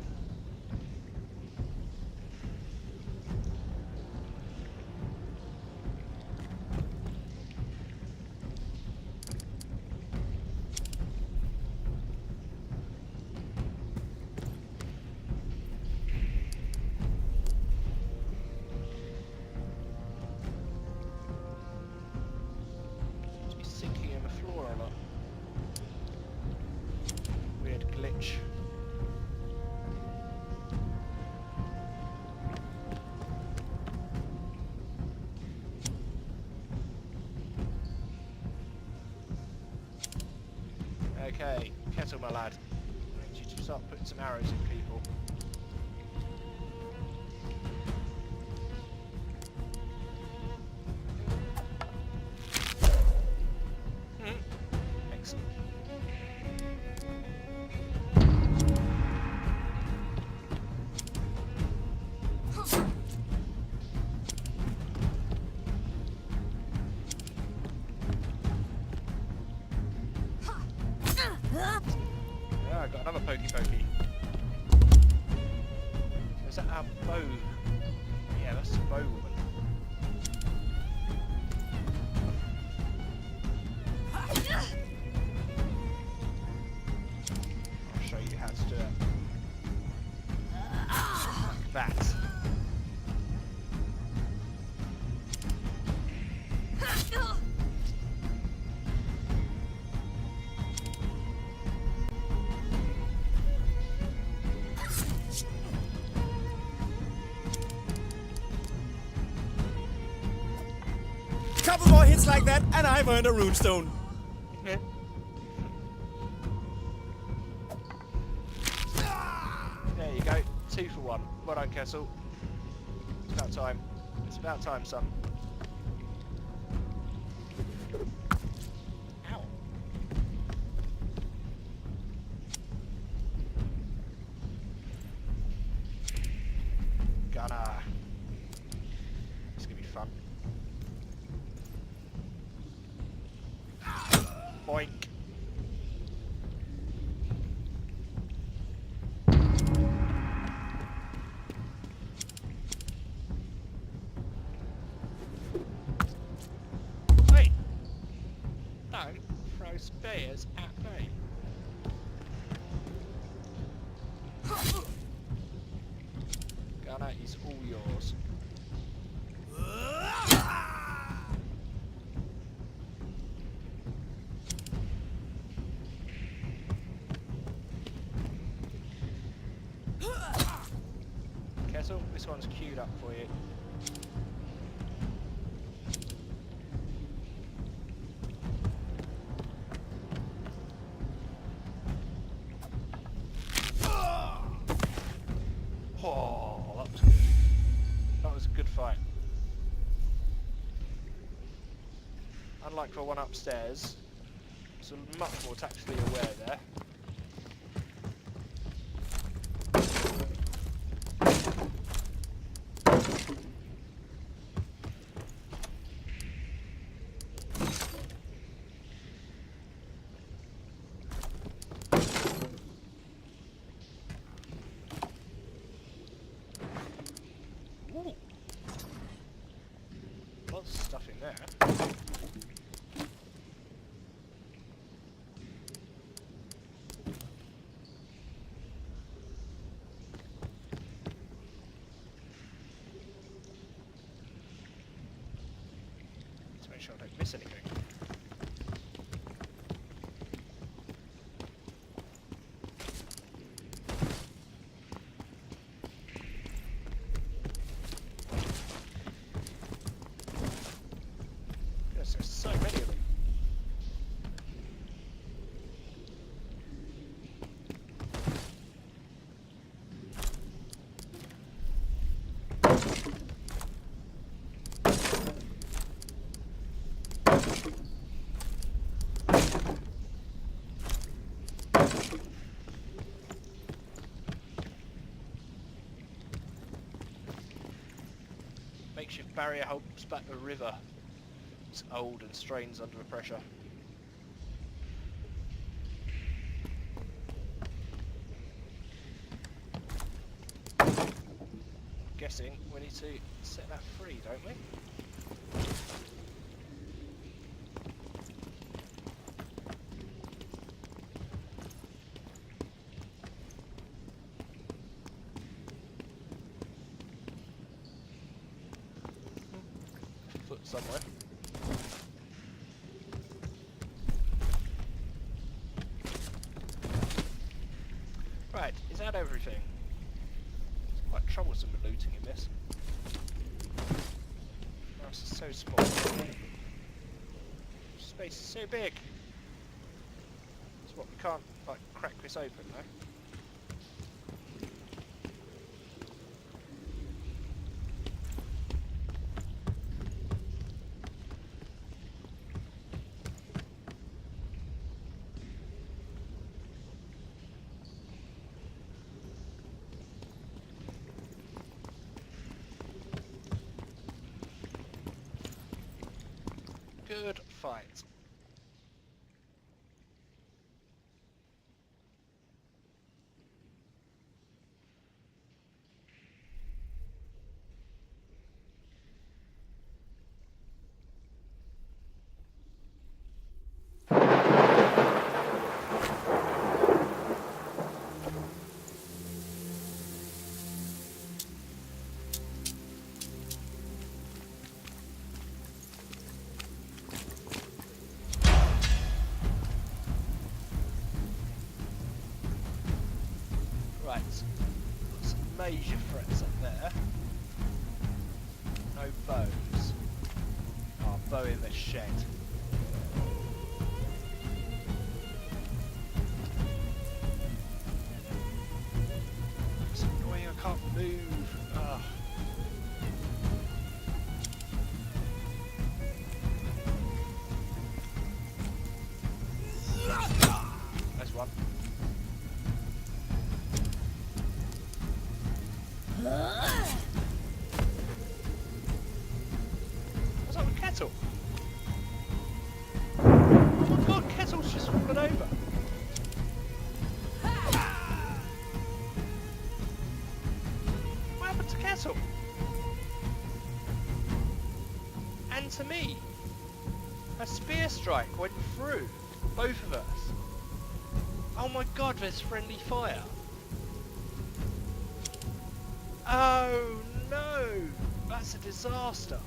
Okay, Kettle, my lad. I need you to start putting some arrows in people. Excellent. Yeah, I got another pokey. Is that our bow? Yeah, that's the bow woman. I'll show you how to do it. Like that. Couple more hits like that, and I've earned a runestone. Yeah. There you go, 2 for 1. Well done, Kessel. It's about time. It's about time, son. Ow. Gunner. It's gonna be fun. Boink. Wait. Don't throw spears at me. Gunner is all yours. Kessel, this one's queued up for you. Oh, that was good. That was a good fight. Unlike the one upstairs, so much more tactically aware there. Ooh. Lots of stuff in there. Let's make sure I don't miss anything. Yes, there's so many of them. Makeshift barrier holds back the river. It's old and strains under the pressure. Guessing we need to set that free, don't we? Foot somewhere. Right, is that everything? It's quite troublesome with looting in this. Oh, this is so small. Space is so big. It's What, we can't, like, crack this open, no? Good fight. Right, got some major threats up there. No bows. Oh, bow in the shed. It's annoying, I can't move. Ugh. There's one. What's up with Kettle? Oh my god, Kettle's just fallen over. What happened to Kettle? And to me. A spear strike went through both of us. Oh my god, there's friendly fire. Oh no! That's a disaster.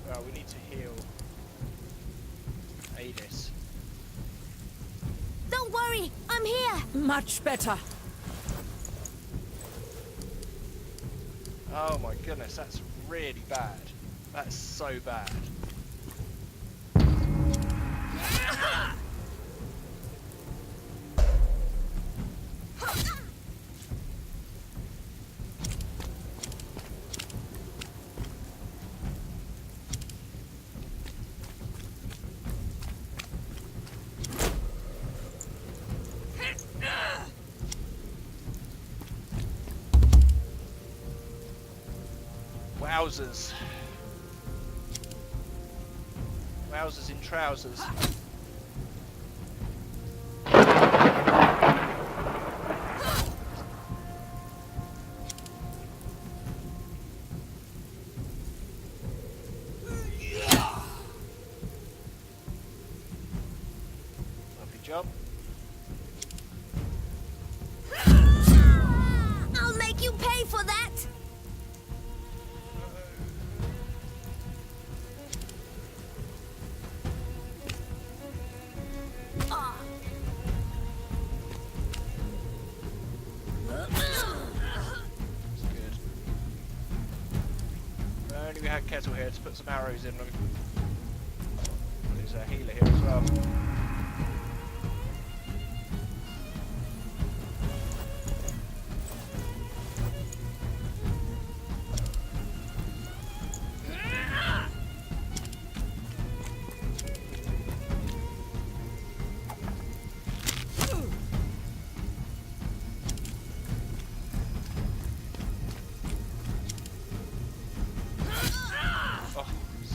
Well, we need to heal Adis. Don't worry, I'm here. Much better. Oh my goodness, that's really bad. That's so bad. Wowzers. Wowzers in trousers. Lovely job. I'll make you pay for that. We had Kettle here to put some arrows in them. There's a healer here as well.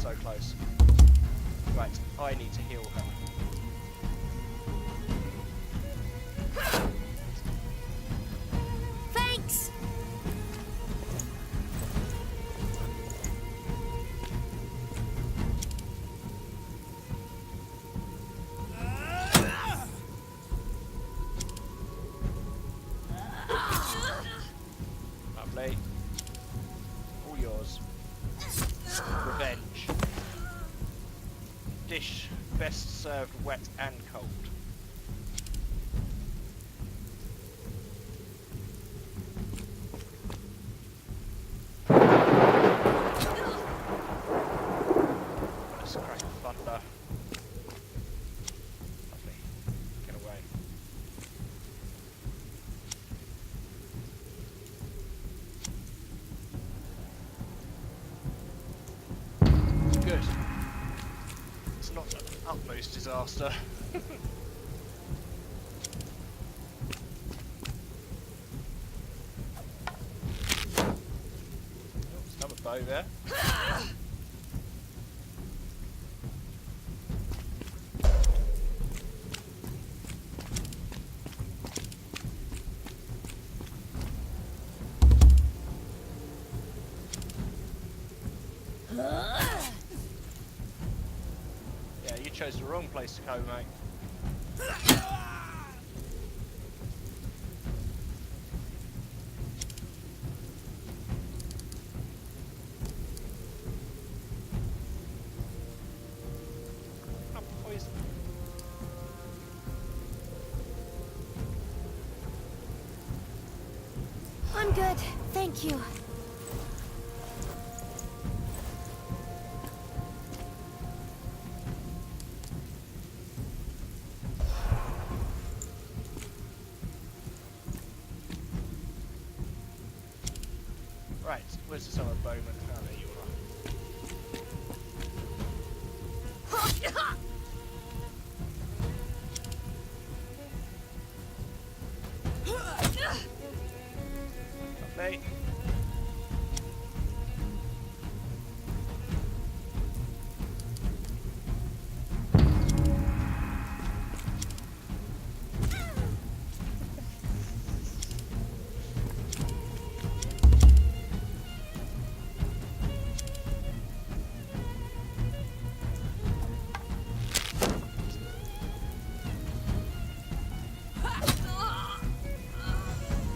So close. Right, I need to heal her. Thanks. revenge. Dish best served wet and cold. Let's crack of thunder. Lovely. Get away. Good. It's not an utmost disaster. Oops, another bow there. Yeah, you chose the wrong place to go, mate. Oh, poison. I'm good, thank you. Right, where's this other bowman? Oh, there you are. Lovely.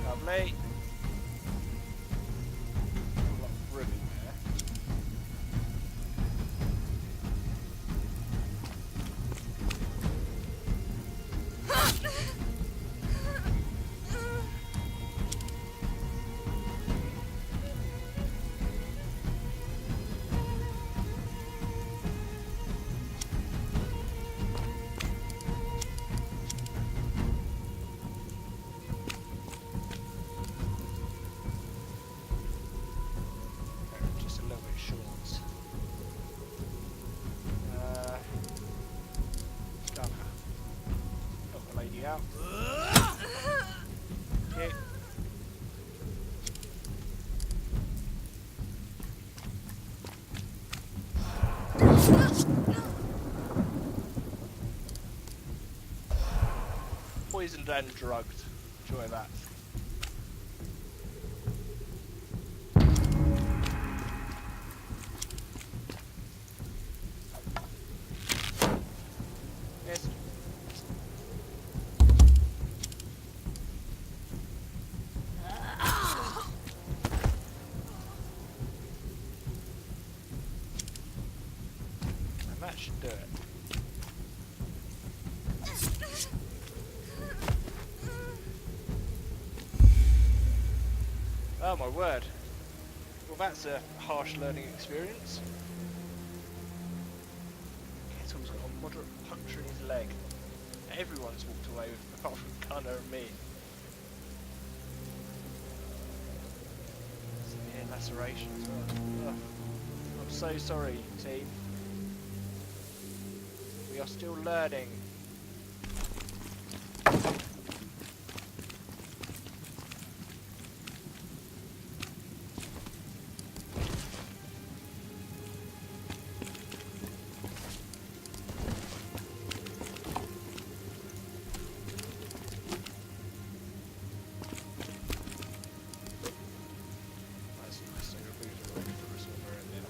Lovely. A lot of room in there. Just a little bit short. Gunner. Help the lady out. Okay. Poisoned and drugged. Enjoy that. Yes. And that should do it. Oh my word. Well, that's a harsh learning experience. Kettle's got a moderate puncture in his leg. Everyone's walked away with, apart from Gunner and me. Severe laceration as well. Ugh. I'm so sorry, team. We are still learning. That's nice. So your boots are ready for us when we're in there.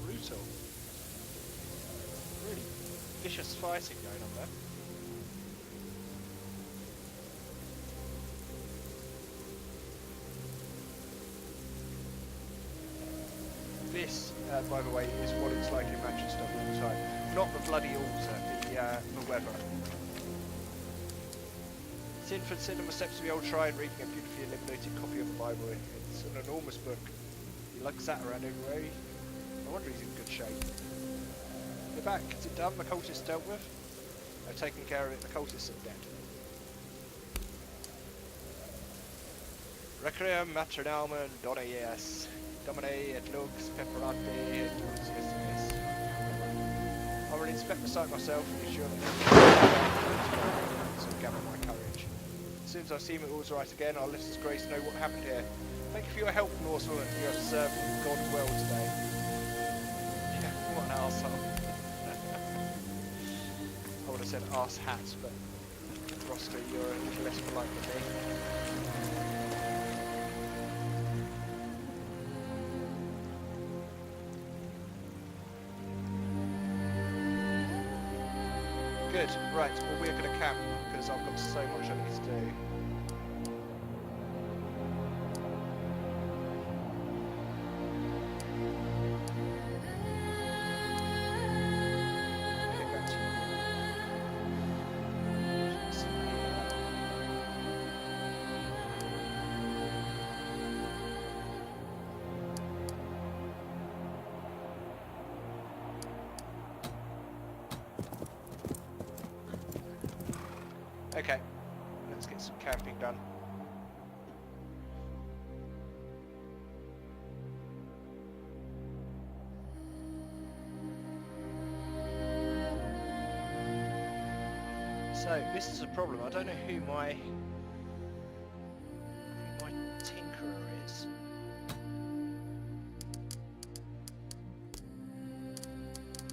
brutal. Really vicious fighting going on there. This, by the way, is what it's like in Manchester all the time. Not the bloody altar, the weather. Sinford Cinema steps to the old shrine, reading a beautifully illuminated copy of the Bible. It's an enormous book. He lugs that around everywhere. I wonder he's in good shape. You're back. Is it done? The cultists dealt with? I've taken care of it. The cultists are dead. Requiem matronam dona yes. Domine et lux pepperate et lux yes. I will inspect the site myself and ensure that to gather my courage. As soon as I see it all's right again, I'll let His Grace know what happened here. Thank you for your help, Norsewoman. You have served God well today. Yeah, what an arsehole. I would have said arse hat, but Roscoe, you're a little less polite than me. Good, right, well we're going to camp because I've got so much I need to do. Head back to Okay, let's get some camping done. So this is a problem. I don't know who my tinkerer is.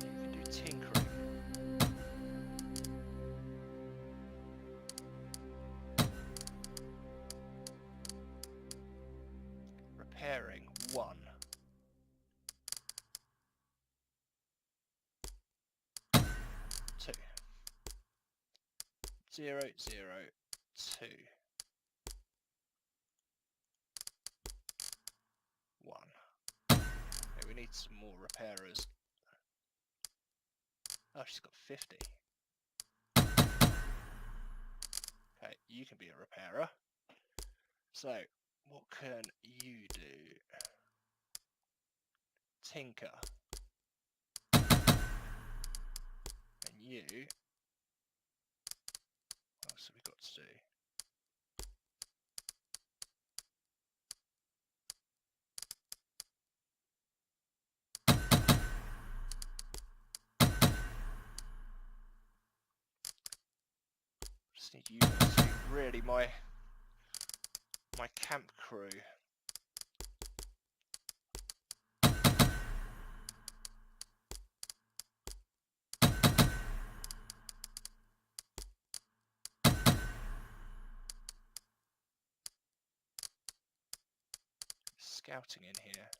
You can do tinkering. Repairing 1. Two. 0, 0, 2. 1. Okay, we need some more repairers. Oh, she's got 50. Okay, you can be a repairer. So, what can you do? Tinker. And you... What else have we got to do? Just need you guys to be really my camp crew. Scouting in here.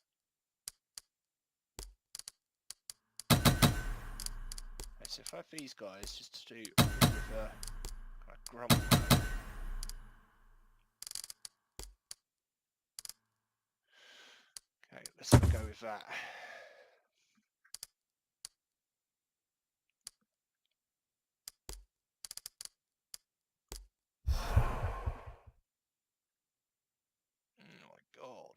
Okay, so if I have these guys just to do a bit of kind of grunt work. Okay, let's go with that. Oh my god.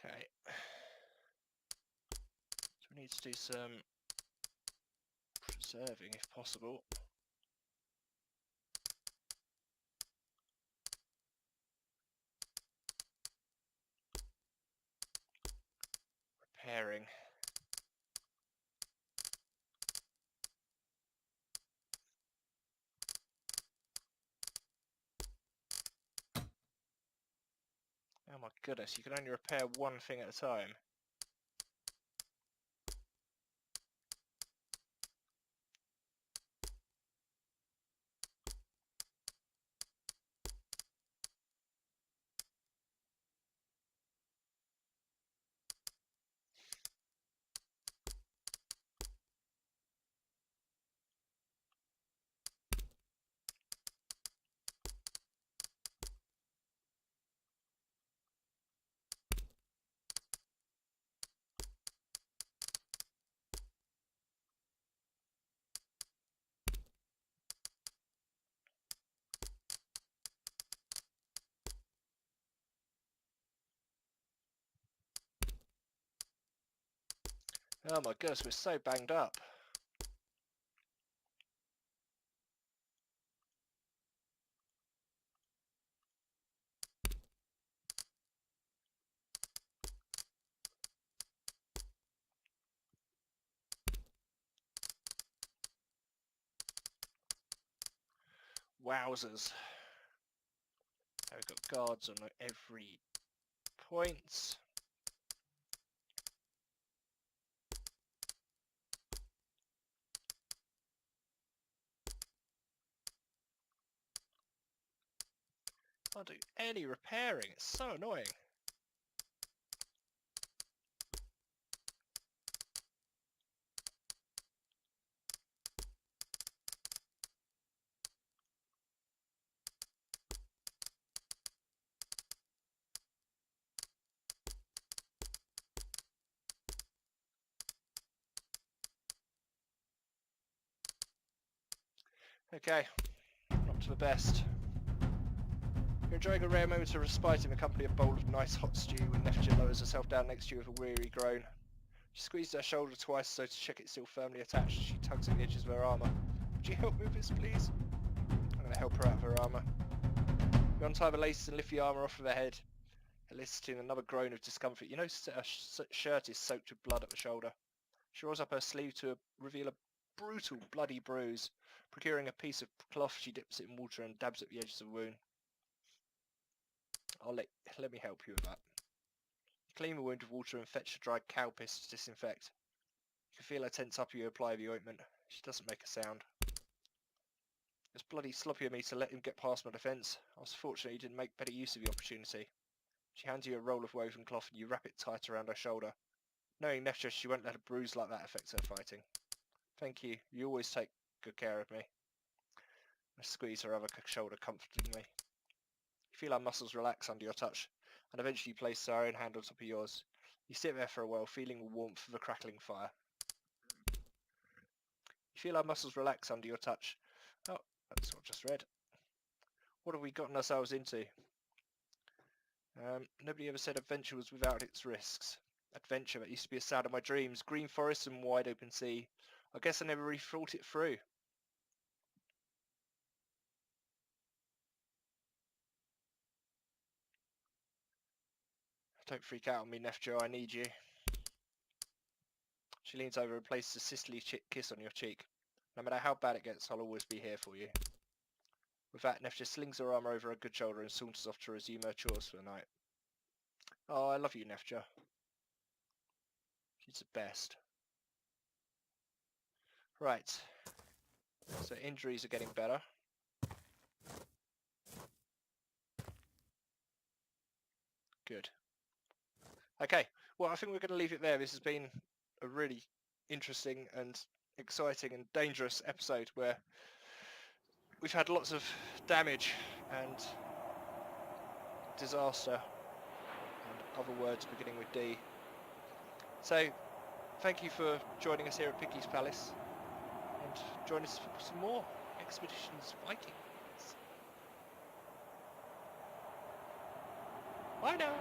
Okay. So we need to do some preserving if possible. Repairing. my goodness, you can only repair one thing at a time. Oh my goodness, we're so banged up. Wowzers. Now we've got guards on every point. Can't do any repairing, it's so annoying. Okay, not to the best. You're enjoying a rare moment of respite in the company of a bowl of nice hot stew when Nephja lowers herself down next to you with a weary groan. She squeezes her shoulder twice so to check it's still firmly attached. She tugs at the edges of her armour. Would you help me with this, please? I'm going to help her out of her armour. You untie the laces and lift the armour off of her head, eliciting another groan of discomfort. You notice that her shirt is soaked with blood at the shoulder. She rolls up her sleeve to reveal a brutal, bloody bruise. Procuring a piece of cloth, she dips it in water and dabs at the edges of the wound. Let me help you with that. Clean the wound with water and fetch a dried cow piss to disinfect. You can feel her tense up as you apply the ointment. She doesn't make a sound. It's bloody sloppy of me to let him get past my defence. I was fortunate he didn't make better use of the opportunity. She hands you a roll of woven cloth and you wrap it tight around her shoulder. Knowing Nephja, she won't let a bruise like that affect her fighting. Thank you. You always take good care of me. I squeeze her other shoulder comfortingly. You feel her muscles relax under your touch, and eventually place her own hand on top of yours. You sit there for a while, feeling the warmth of a crackling fire. You feel her muscles relax under your touch. Oh, that's what I just read. What have we gotten ourselves into? Nobody ever said adventure was without its risks. Adventure, that used to be a sound of my dreams. Green forests and wide open sea. I guess I never really thought it through. Don't freak out on me, Nephja, I need you. She leans over and places a sisterly kiss on your cheek. No matter how bad it gets, I'll always be here for you. With that, Nephja slings her arm over her good shoulder and saunters off to resume her chores for the night. Oh, I love you, Nephja. She's the best. Right. So injuries are getting better. Good. Okay, well I think we're going to leave it there. This has been a really interesting and exciting and dangerous episode where we've had lots of damage and disaster and other words beginning with D. So thank you for joining us here at Picky's Palace, and join us for some more Expeditions Vikings. Bye now!